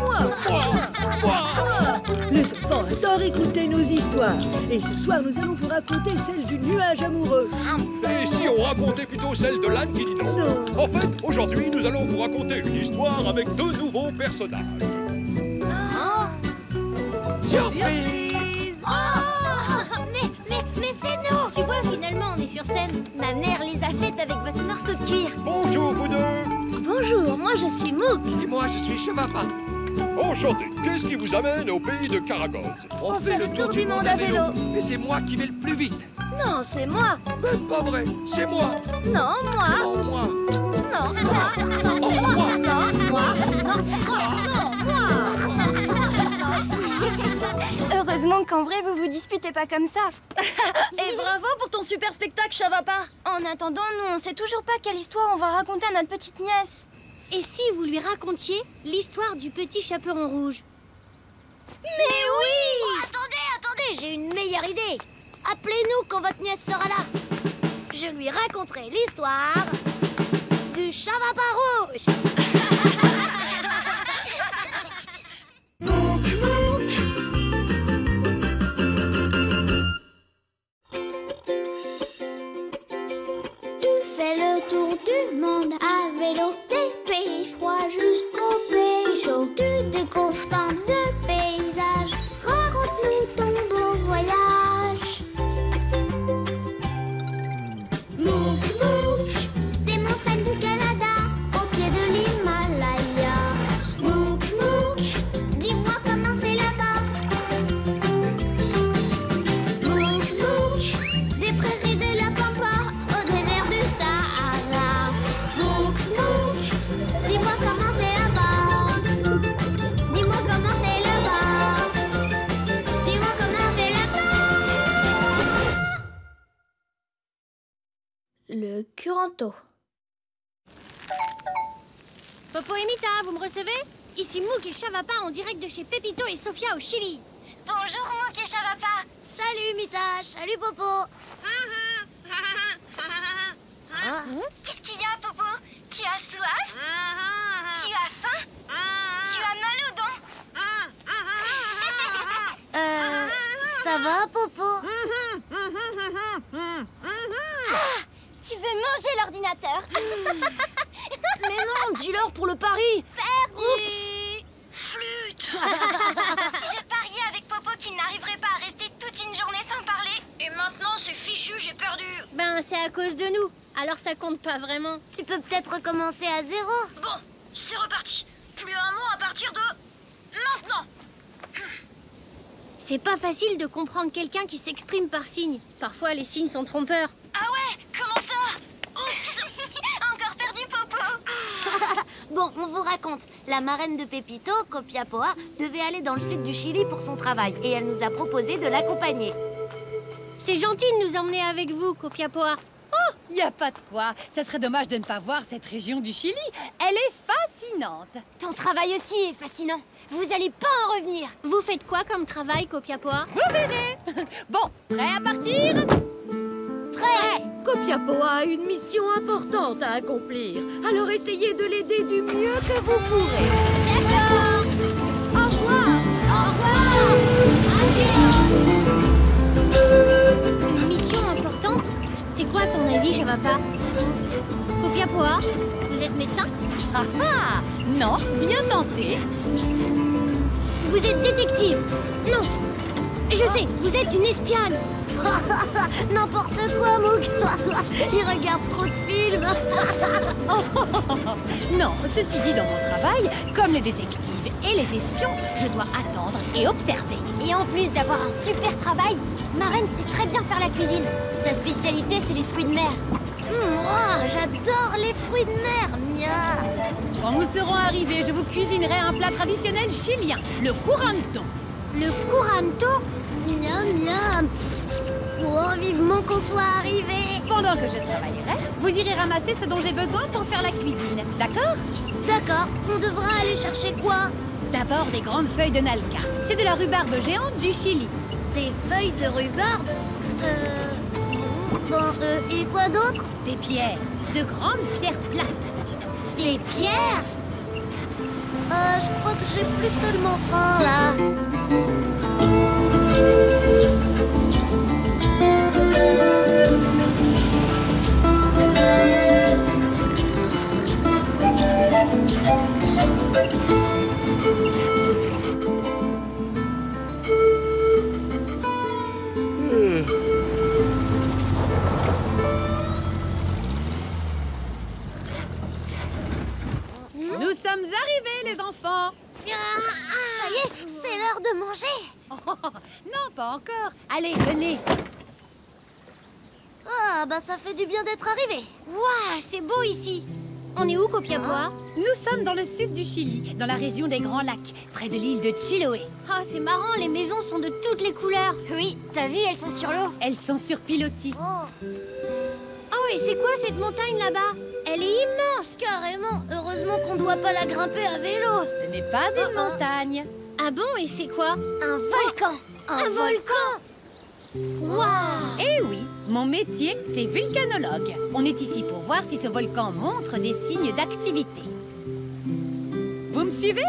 Les enfants adorent écouter nos histoires. Et ce soir, nous allons vous raconter celle du nuage amoureux. Et si on racontait plutôt celle de l'âne qui dit non? En fait, aujourd'hui, nous allons vous raconter une histoire avec deux nouveaux personnages. Surprise! Mais c'est nous! Tu vois, finalement, on est sur scène. Ma mère les a faites avec votre morceau de cuir. Bonjour, vous deux. Bonjour, moi je suis Mouk. Et moi, je suis Chavapa. Enchanté. Qu'est-ce qui vous amène au pays de Karagoz? On fait le tour du monde à vélo. Mais c'est moi qui vais le plus vite. Non, c'est moi. Même pas vrai, c'est moi. Non, moi. Non, moi. Non, moi. Non, moi. Non, moi. Heureusement qu'en vrai, vous vous disputez pas comme ça. Et bravo pour ton super spectacle, Chavapa. En attendant, nous, on sait toujours pas quelle histoire on va raconter à notre petite nièce. Et si vous lui racontiez l'histoire du petit chaperon rouge? Mais oui! Oh, attendez, j'ai une meilleure idée. Appelez-nous quand votre nièce sera là. Je lui raconterai l'histoire du Chavapa rouge. Tu fais le tour du monde à vélo, des pays froids jusqu'aux pays chauds. Tu découvres tant de paysages, raconte-nous ton beau voyage. Mouk, Mouk, des montagnes du Canada, au pied de l'Himalaya. Mouk, Mouk, dis-moi comment c'est là-bas. Mouk, Mouk, des prairies de la Pampa, au désert du Sahara. Mouk, Mouk, dis-moi comment c'est là-bas. Dis-moi comment c'est là-bas. Dis-moi comment c'est là-bas. Le Curanto. Popo et Mita, vous me recevez? Ici Mouk et Chavapa en direct de chez Pepito et Sofia au Chili. Bonjour, Mouk et Chavapa. Salut Mita, salut Popo. Qu'est-ce qu'il y a, Popo? Tu as soif? Tu as faim? Tu as mal au dos? Ça va Popo? Tu Tu veux manger l'ordinateur? Mais non, dis-leur pour le pari. Perdu. Oups. Flûte. J'ai parié avec Popo qu'il n'arriverait pas à rester toute une journée sans parler. Et maintenant, c'est fichu, j'ai perdu. Ben, c'est à cause de nous. Alors ça compte pas vraiment. Tu peux peut-être recommencer à 0. Bon, c'est reparti. Plus un mot à partir de... maintenant. C'est pas facile de comprendre quelqu'un qui s'exprime par signes. Parfois, les signes sont trompeurs. Ah ouais? Comment ça? Oups. Encore perdu, Popo. Bon, on vous raconte. La marraine de Pépito, Copiapoa, devait aller dans le sud du Chili pour son travail. Et elle nous a proposé de l'accompagner. C'est gentil de nous emmener avec vous, Copiapoa. Oh, y a pas de quoi. Ça serait dommage de ne pas voir cette région du Chili. Elle est fascinante. Ton travail aussi est fascinant. Vous allez pas en revenir. Vous faites quoi comme travail, Copiapoa? Vous verrez. Bon, prêt à partir? Prêt! Copiapoa a une mission importante à accomplir. Alors essayez de l'aider du mieux que vous pourrez. D'accord. Au revoir! Une mission importante? C'est quoi ton avis, Javapa? Copiapoa, vous êtes médecin? Ah ah! Non, bien tenté. Vous êtes détective? Non. Je sais, vous êtes une espionne. N'importe quoi, Mouk. Il regarde trop de films. Non, ceci dit, dans mon travail, comme les détectives et les espions, je dois attendre et observer. Et en plus d'avoir un super travail, Marraine sait très bien faire la cuisine. Sa spécialité, c'est les fruits de mer. J'adore les fruits de mer. Mia. Quand nous serons arrivés, je vous cuisinerai un plat traditionnel chilien, le curanto. Le curanto? Miam, miam. Oh, vivement qu'on soit arrivé. Pendant que je travaillerai, vous irez ramasser ce dont j'ai besoin pour faire la cuisine, d'accord? D'accord. On devra aller chercher quoi? D'abord des grandes feuilles de nalca. C'est de la rhubarbe géante du Chili. Des feuilles de rhubarbe? Et quoi d'autre? Des pierres. De grandes pierres plates. Des pierres? Je crois que j'ai plus tellement faim, là. Nous sommes arrivés, les enfants. Ça y est, c'est l'heure de manger. Non, pas encore. Allez, venez. Ah, bah ça fait du bien d'être arrivé. Waouh, c'est beau ici. On est où, Copiapoa? Nous sommes dans le sud du Chili, dans la région des Grands Lacs, près de l'île de Chiloé. Ah, c'est marrant, les maisons sont de toutes les couleurs. Oui, t'as vu, elles sont sur l'eau. Elles sont sur pilotis. Oh, et c'est quoi cette montagne là-bas? Elle est immense. Carrément. Heureusement qu'on doit pas la grimper à vélo. Ce n'est pas une montagne. Ah bon, et c'est quoi? Un volcan. Un volcan. Waouh! Eh oui, mon métier, c'est vulcanologue. On est ici pour voir si ce volcan montre des signes d'activité. Vous me suivez?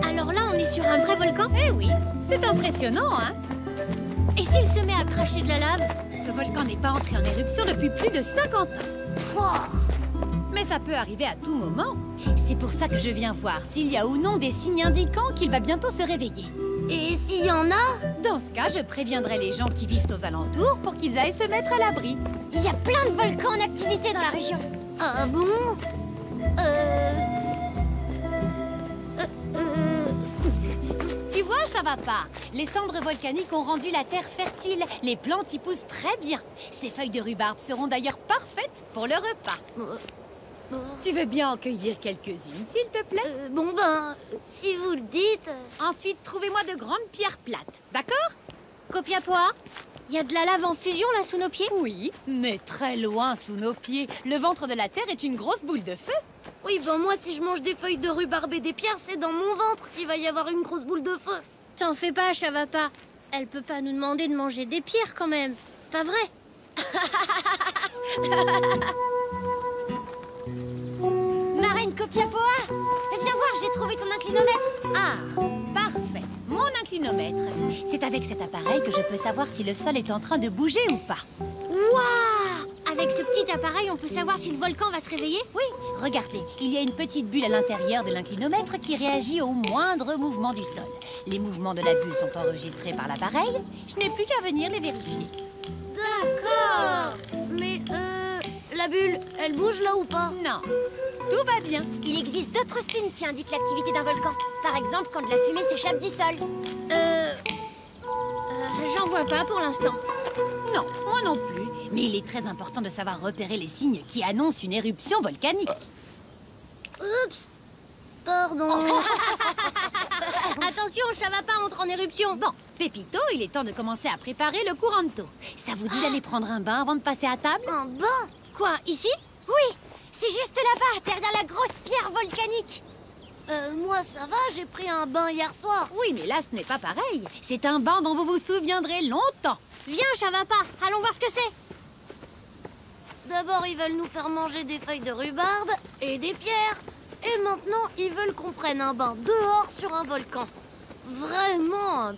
Alors là, on est sur un vrai volcan? Eh oui, c'est impressionnant, hein? Et s'il se met à cracher de la lave? Ce volcan n'est pas entré en éruption depuis plus de 50 ans. Mais ça peut arriver à tout moment. C'est pour ça que je viens voir s'il y a ou non des signes indiquant qu'il va bientôt se réveiller. Et s'il y en a? Dans ce cas, je préviendrai les gens qui vivent aux alentours pour qu'ils aillent se mettre à l'abri. Il y a plein de volcans en activité dans la région. Ah bon? Tu vois, Chavapa, les cendres volcaniques ont rendu la terre fertile. Les plantes y poussent très bien. Ces feuilles de rhubarbe seront d'ailleurs parfaites pour le repas. Tu veux bien en cueillir quelques-unes, s'il te plaît? Bon ben, si vous le dites... Ensuite, trouvez-moi de grandes pierres plates, d'accord? Copiapoa, il y a de la lave en fusion là sous nos pieds? Oui, mais très loin sous nos pieds. Le ventre de la Terre est une grosse boule de feu. Oui, ben moi, si je mange des feuilles de rhubarbe et des pierres, c'est dans mon ventre qu'il va y avoir une grosse boule de feu. T'en fais pas, Chavapa. Elle peut pas nous demander de manger des pierres quand même. Pas vrai? Copiapoa. Viens voir, j'ai trouvé ton inclinomètre. Ah, parfait. Mon inclinomètre. C'est avec cet appareil que je peux savoir si le sol est en train de bouger ou pas. Waouh! Avec ce petit appareil, on peut savoir si le volcan va se réveiller? Oui, regardez, il y a une petite bulle à l'intérieur de l'inclinomètre qui réagit au moindre mouvement du sol. Les mouvements de la bulle sont enregistrés par l'appareil. Je n'ai plus qu'à venir les vérifier. D'accord. Mais la bulle, elle bouge là ou pas? Non, tout va bien. Il existe d'autres signes qui indiquent l'activité d'un volcan. Par exemple, quand de la fumée s'échappe du sol. J'en vois pas pour l'instant. Non, moi non plus. Mais il est très important de savoir repérer les signes qui annoncent une éruption volcanique. Oups. Pardon. Attention, Chavapa entre en éruption. Bon, Pépito, il est temps de commencer à préparer le couranto. Ça vous dit d'aller prendre un bain avant de passer à table? Un bain? Quoi, ici? Oui, c'est juste là-bas, derrière la grosse pierre volcanique. Moi ça va, j'ai pris un bain hier soir. Oui, mais là ce n'est pas pareil. C'est un bain dont vous vous souviendrez longtemps. Viens, Chavapa, allons voir ce que c'est. D'abord, ils veulent nous faire manger des feuilles de rhubarbe et des pierres. Et maintenant, ils veulent qu'on prenne un bain dehors sur un volcan. Vraiment.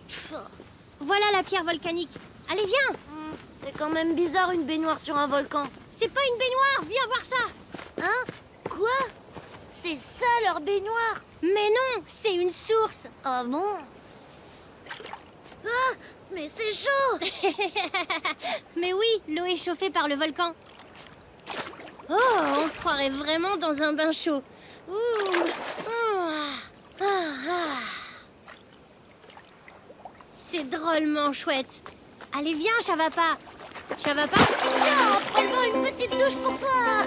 Voilà la pierre volcanique. Allez, viens. C'est quand même bizarre une baignoire sur un volcan. C'est pas une baignoire, viens voir ça. Hein? Quoi? C'est ça leur baignoire? Mais non, c'est une source. Ah bon? Ah, mais c'est chaud. Mais oui, l'eau est chauffée par le volcan. Oh, on se croirait vraiment dans un bain chaud. Ouh. C'est drôlement chouette. Allez, viens, Chavapa. Chavapa? Tiens, prends-moi une petite douche pour toi.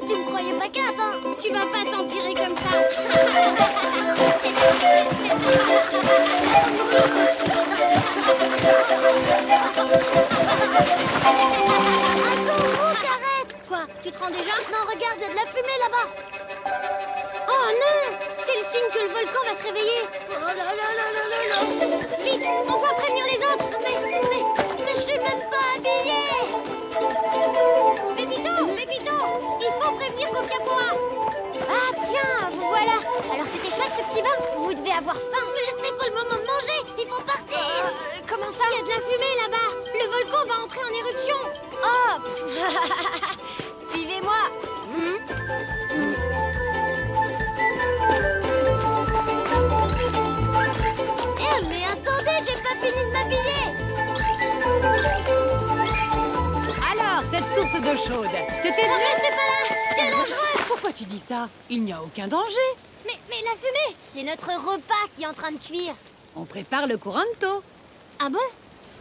Tu me croyais pas cap, hein? Tu vas pas t'en tirer comme ça. Attends, Carrette. Quoi? Tu te rends déjà? Non, regarde, il y a de la fumée là-bas. Oh non! C'est le signe que le volcan va se réveiller. Oh là là là là là là. Vite, on doit prévenir les autres. Mais je suis même pas habillée. Pépito, il faut prévenir Copiapoa. Ah tiens, vous voilà. Alors c'était chouette ce petit bain. Vous devez avoir faim. Mais c'est pas le moment de manger. Il faut partir. Comment ça? Il y a de la fumée là-bas. Le volcan va entrer en éruption. Oh. Suivez-moi. Mais attendez, j'ai pas fini de m'habiller. Alors, cette source d'eau chaude, c'était Ne restez pas là, c'est dangereux. Pourquoi tu dis ça? Il n'y a aucun danger. Mais la fumée, c'est notre repas qui est en train de cuire. On prépare le couranto. Ah bon?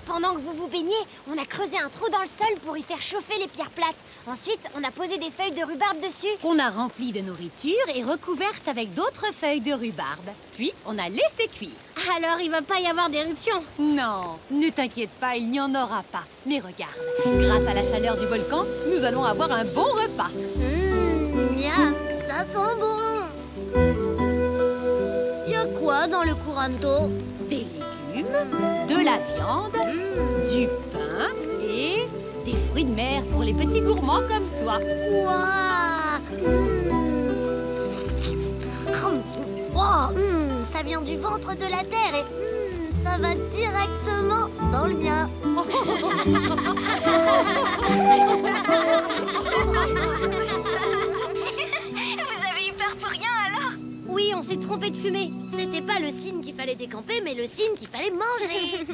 Pendant que vous vous baignez, on a creusé un trou dans le sol pour y faire chauffer les pierres plates. Ensuite, on a posé des feuilles de rhubarbe dessus. Qu'on a rempli de nourriture et recouverte avec d'autres feuilles de rhubarbe. Puis, on a laissé cuire. Alors, il va pas y avoir d'éruption? Non, ne t'inquiète pas, il n'y en aura pas. Mais regarde, grâce à la chaleur du volcan, nous allons avoir un bon repas. Miam, ça sent bon. Y a quoi dans le couranto? Des légumes, de la viande, du pain et des fruits de mer pour les petits gourmands comme toi. Waouh! Ça vient du ventre de la terre et ça va directement dans le mien. Vous avez eu peur pour rien alors? Oui, on s'est trompé de fumée. C'était pas le signe qu'il fallait décamper, mais le signe qu'il fallait manger.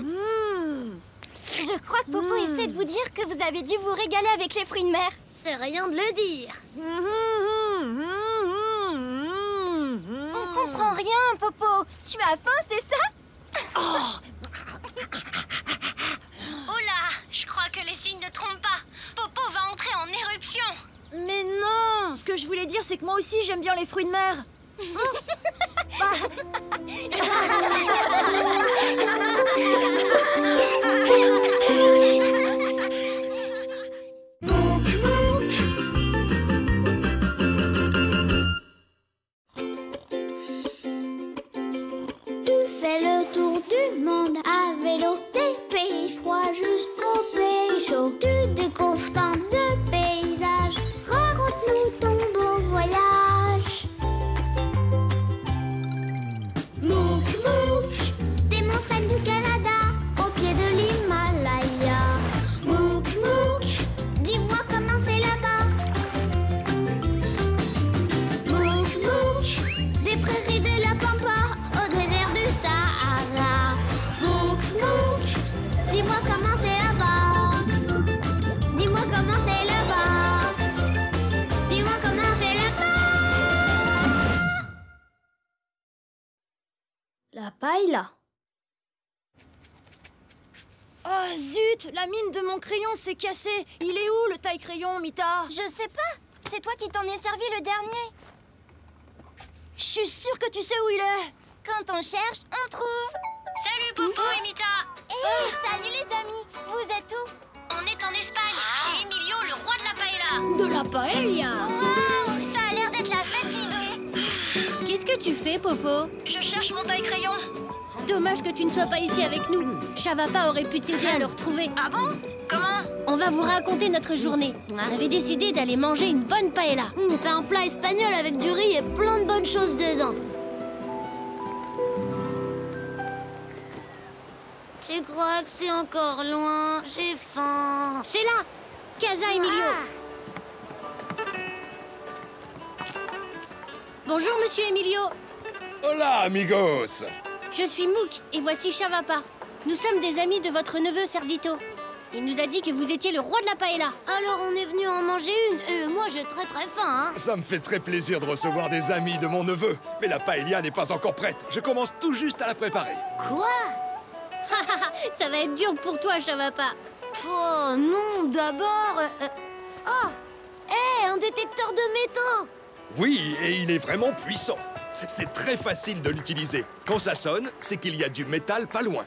Je crois que Popo essaie de vous dire que vous avez dû vous régaler avec les fruits de mer. C'est rien de le dire. On comprend rien, Popo. Tu as faim, c'est ça? Oh là, je crois que les signes ne trompent pas. Popo va entrer en éruption. Mais non! Ce que je voulais dire, c'est que moi aussi, j'aime bien les fruits de mer. Tu fais le tour du monde à vélo, des pays froids jusqu'aux pays chauds. Tu découvres tant de paysages, raconte-nous ton beau voyage. paella. Oh zut, la mine de mon crayon s'est cassée. Il est où le taille-crayon, Mita? Je sais pas. C'est toi qui t'en es servi le dernier. Je suis sûre que tu sais où il est. Quand on cherche, on trouve. Salut Popo et Mita. Salut les amis. Vous êtes où? On est en Espagne, chez Emilio, le roi de la paella. De la paella? Wow, ça a l'air d'être la fête, dis donc. Qu'est-ce que tu fais, Popo? Je cherche mon taille-crayon. Dommage que tu ne sois pas ici avec nous. Chavapa aurait pu t'aider à le retrouver. Ah bon? Comment? On va vous raconter notre journée. On avait décidé d'aller manger une bonne paella. C'est un plat espagnol avec du riz et plein de bonnes choses dedans. Tu crois que c'est encore loin? J'ai faim. C'est là, Casa Emilio. Bonjour, monsieur Emilio. Hola, amigos. Je suis Mouk et voici Chavapa. Nous sommes des amis de votre neveu Cerdito. Il nous a dit que vous étiez le roi de la paella. Alors on est venu en manger une et moi j'ai très faim, hein. Ça me fait très plaisir de recevoir des amis de mon neveu. Mais la paella n'est pas encore prête. Je commence tout juste à la préparer. Quoi? Ça va être dur pour toi, Chavapa. Oh non, d'abord... Oh! Hé, un détecteur de métaux! Oui, et il est vraiment puissant. C'est très facile de l'utiliser. Quand ça sonne, c'est qu'il y a du métal pas loin.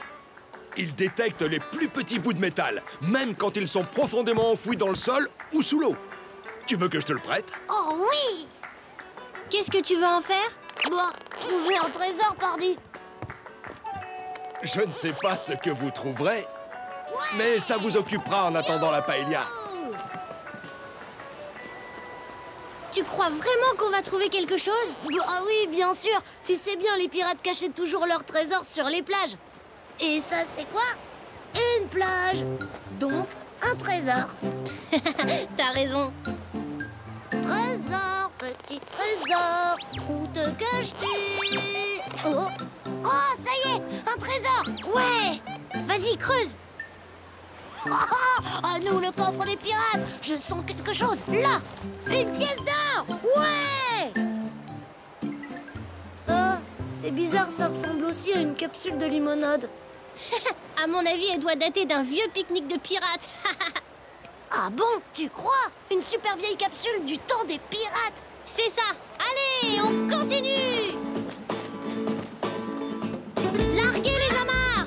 Il détecte les plus petits bouts de métal, même quand ils sont profondément enfouis dans le sol ou sous l'eau. Tu veux que je te le prête? Oh oui! Qu'est-ce que tu veux en faire? Bon, trouver un trésor, pardi. Je ne sais pas ce que vous trouverez, mais ça vous occupera en attendant la paella. Tu crois vraiment qu'on va trouver quelque chose? Ah oui, bien sûr. Tu sais bien, les pirates cachaient toujours leurs trésors sur les plages. Et ça, c'est quoi? Une plage. Donc, un trésor. T'as raison. Trésor, petit trésor, où te caches-tu? Oh, oh, ça y est, un trésor. Ouais. Vas-y, creuse. À nous, le coffre des pirates. Je sens quelque chose, là. Une pièce d'or. Ouais. Oh, c'est bizarre, ça ressemble aussi à une capsule de limonade. À mon avis, elle doit dater d'un vieux pique-nique de pirates. Ah bon? Tu crois? Une super vieille capsule du temps des pirates. C'est ça. Allez, on continue. Larguez les amarres.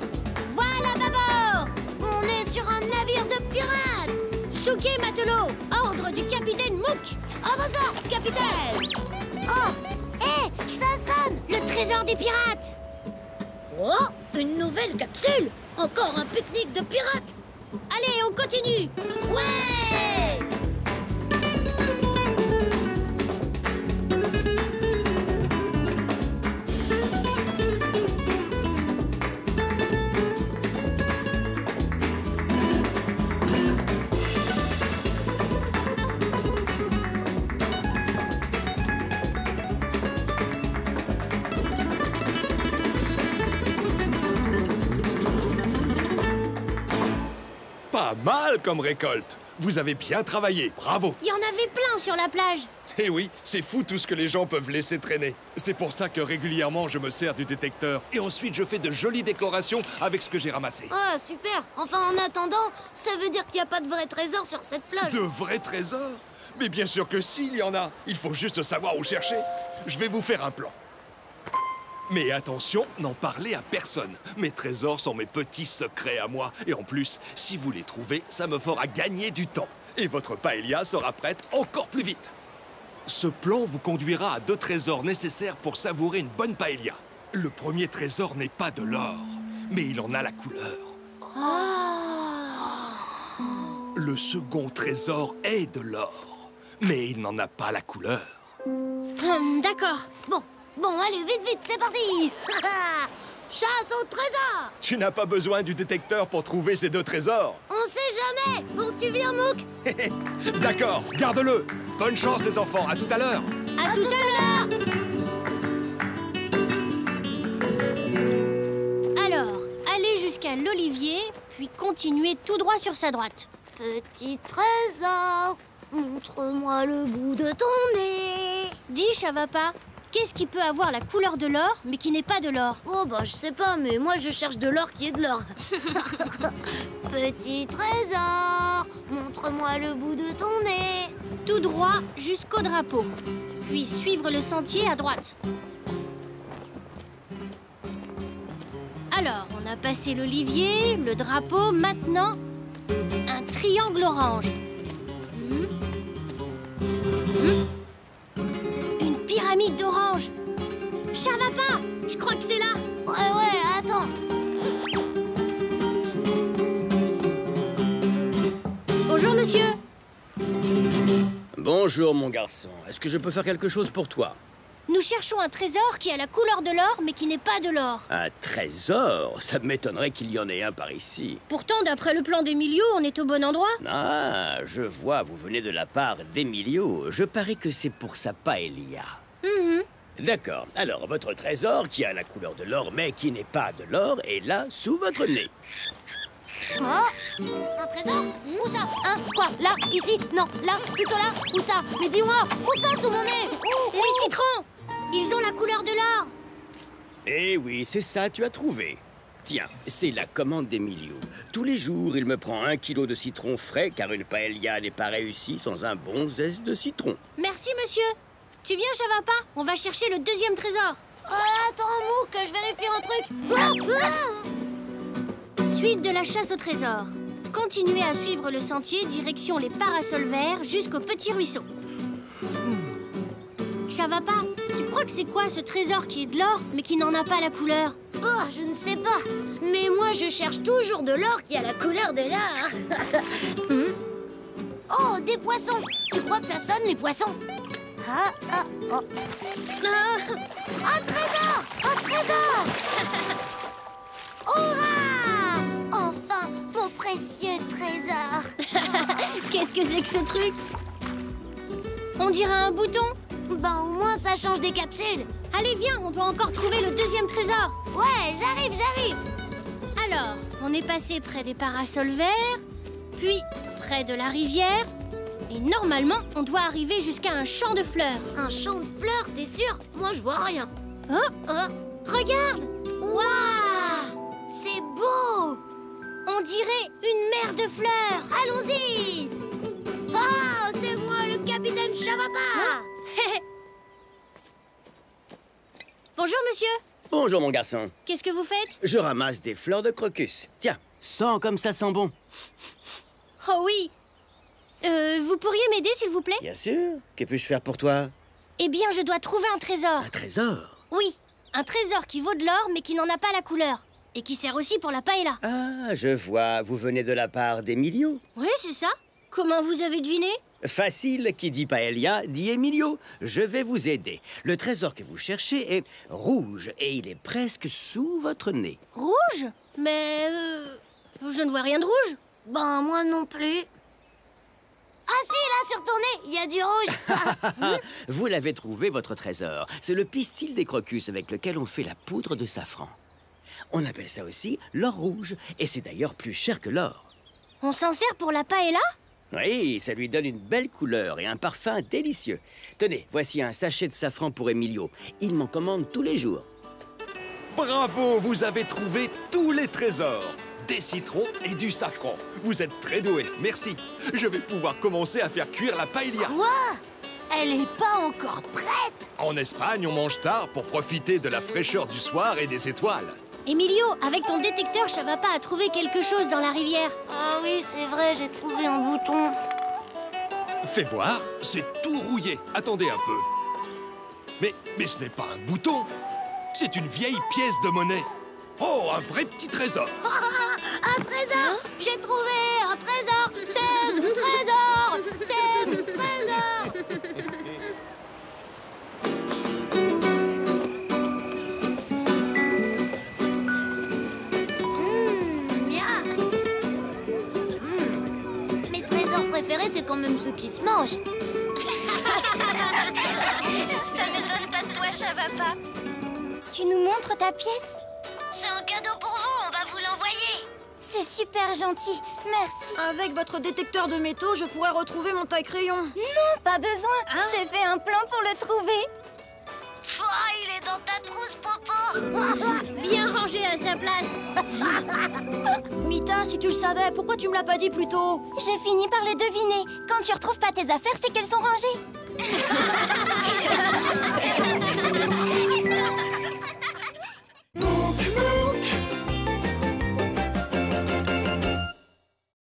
Voilà bâbord. On est sur un navire de pirates. Souquez, matelot. Ordre du capitaine Mouk. À vos ordres, capitaine. Oh, hé, ça sonne. Le trésor des pirates. Oh, une nouvelle capsule. Encore un pique-nique de pirates. Allez, on continue. Ouais. Pas mal comme récolte. Vous avez bien travaillé, bravo. Il y en avait plein sur la plage. Eh oui, c'est fou tout ce que les gens peuvent laisser traîner. C'est pour ça que régulièrement je me sers du détecteur. Et ensuite je fais de jolies décorations avec ce que j'ai ramassé. Ah, super. Enfin, en attendant, ça veut dire qu'il n'y a pas de vrai trésor sur cette plage. De vrais trésors? Mais bien sûr que si, il y en a. Il faut juste savoir où chercher. Je vais vous faire un plan. Mais attention, n'en parlez à personne. Mes trésors sont mes petits secrets à moi. Et en plus, si vous les trouvez, ça me fera gagner du temps. Et votre paella sera prête encore plus vite. Ce plan vous conduira à 2 trésors nécessaires pour savourer une bonne paella. Le premier trésor n'est pas de l'or, mais il en a la couleur. Le second trésor est de l'or, mais il n'en a pas la couleur. D'accord. Bon, allez, vite, c'est parti. Chasse au trésor. Tu n'as pas besoin du détecteur pour trouver ces 2 trésors. On sait jamais. Bon, tu viens, Mouk? D'accord, garde-le. Bonne chance, les enfants. À tout à l'heure. À tout à l'heure. Alors, allez jusqu'à l'olivier, puis continuez tout droit sur sa droite. Petit trésor, montre-moi le bout de ton nez. Dis, Chavapa, Qu'est-ce qui peut avoir la couleur de l'or, mais qui n'est pas de l'or? Oh bah je sais pas, mais moi je cherche de l'or qui est de l'or. Petit trésor, montre-moi le bout de ton nez. Tout droit jusqu'au drapeau. Puis suivre le sentier à droite. Alors, on a passé l'olivier, le drapeau, maintenant un triangle orange. Une pyramide d'orange. Chavapa, je crois que c'est là. Ouais, attends. Bonjour, monsieur. Bonjour, mon garçon. Est-ce que je peux faire quelque chose pour toi? Nous cherchons un trésor qui a la couleur de l'or, mais qui n'est pas de l'or. Un trésor? Ça m'étonnerait qu'il y en ait un par ici. Pourtant, d'après le plan d'Emilio, on est au bon endroit. Ah, je vois, vous venez de la part d'Emilio. Je parie que c'est pour sa paella. D'accord. Alors, votre trésor, qui a la couleur de l'or, mais qui n'est pas de l'or, est là, sous votre nez. Oh, un trésor? Où ça? Hein? Quoi? Là? Ici? Non, là? Plutôt là? Où ça? Mais dis-moi, où ça sous mon nez? Les citrons! Ils ont la couleur de l'or. Eh oui, c'est ça, tu as trouvé. Tiens, c'est la commande d'Emilio. Tous les jours, il me prend 1 kilo de citron frais, car une paella n'est pas réussie sans un bon zeste de citron. Merci, monsieur. Tu viens, Chavapa? On va chercher le deuxième trésor. Attends, Mou, que je vérifie un truc. Suite de la chasse au trésor. Continuez à suivre le sentier direction les parasols verts jusqu'au petit ruisseau. Chavapa, tu crois que c'est quoi ce trésor qui est de l'or mais qui n'en a pas la couleur? Oh, je ne sais pas. Mais moi, je cherche toujours de l'or qui a la couleur de l'or. Oh, des poissons. Tu crois que ça sonne, les poissons? Oh. Un trésor! Un trésor! Hurrah! Enfin, mon précieux trésor. Qu'est-ce que c'est que ce truc? On dirait un bouton. Ben, au moins, ça change des capsules. Allez, viens, on doit encore trouver le deuxième trésor. Ouais, j'arrive. Alors, on est passé près des parasols verts, puis près de la rivière, et normalement, on doit arriver jusqu'à un champ de fleurs. Un champ de fleurs, t'es sûr? Moi, je vois rien. Oh, regarde! Waouh! C'est beau! On dirait une mer de fleurs. Allons-y! Oh, c'est moi, le capitaine Chavapa! Bonjour, monsieur. Bonjour, mon garçon. Qu'est-ce que vous faites? Je ramasse des fleurs de crocus. Tiens, sens comme ça sent bon. Oh oui. Vous pourriez m'aider, s'il vous plaît? Bien sûr. Que puis-je faire pour toi? Eh bien, je dois trouver un trésor. Un trésor? Oui, un trésor qui vaut de l'or, mais qui n'en a pas la couleur. Et qui sert aussi pour la paella. Ah, je vois. Vous venez de la part d'Emilio? Oui, c'est ça. Comment vous avez deviné? Facile, qui dit paella, dit Emilio. Je vais vous aider. Le trésor que vous cherchez est rouge et il est presque sous votre nez. Rouge? Mais je ne vois rien de rouge. Ben, moi non plus. Ah si, là, sur ton nez, il y a du rouge. Vous l'avez trouvé, votre trésor. C'est le pistil des crocus avec lequel on fait la poudre de safran. On appelle ça aussi l'or rouge, et c'est d'ailleurs plus cher que l'or. On s'en sert pour la paella? Oui, ça lui donne une belle couleur et un parfum délicieux. Tenez, voici un sachet de safran pour Emilio. Il m'en commande tous les jours. Bravo, vous avez trouvé tous les trésors. Des citrons et du safran. Vous êtes très doués, merci. Je vais pouvoir commencer à faire cuire la paella. Quoi? Elle est pas encore prête? En Espagne, on mange tard pour profiter de la fraîcheur du soir et des étoiles. Emilio, avec ton détecteur, Chavapa a trouvé quelque chose dans la rivière. Ah oui, c'est vrai, j'ai trouvé un bouton. Fais voir, c'est tout rouillé. Attendez un peu. Mais ce n'est pas un bouton. C'est une vieille pièce de monnaie. Oh, un vrai petit trésor. Un trésor! J'ai trouvé un trésor! C'est mon trésor! C'est mon trésor! Mes trésors préférés, c'est quand même ceux qui se mangent. Ça m'étonne pas de toi, Chavapa. Tu nous montres ta pièce? C'est un cadeau pour vous, on va vous l'envoyer. C'est super gentil, merci. Avec votre détecteur de métaux, je pourrais retrouver mon taille-crayon. Non, pas besoin. Je t'ai fait un plan pour le trouver. pousse, Popo. Bien rangé à sa place. Mita, si tu le savais, pourquoi tu me l'as pas dit plus tôt? Je finis par le deviner. Quand tu retrouves pas tes affaires, c'est qu'elles sont rangées.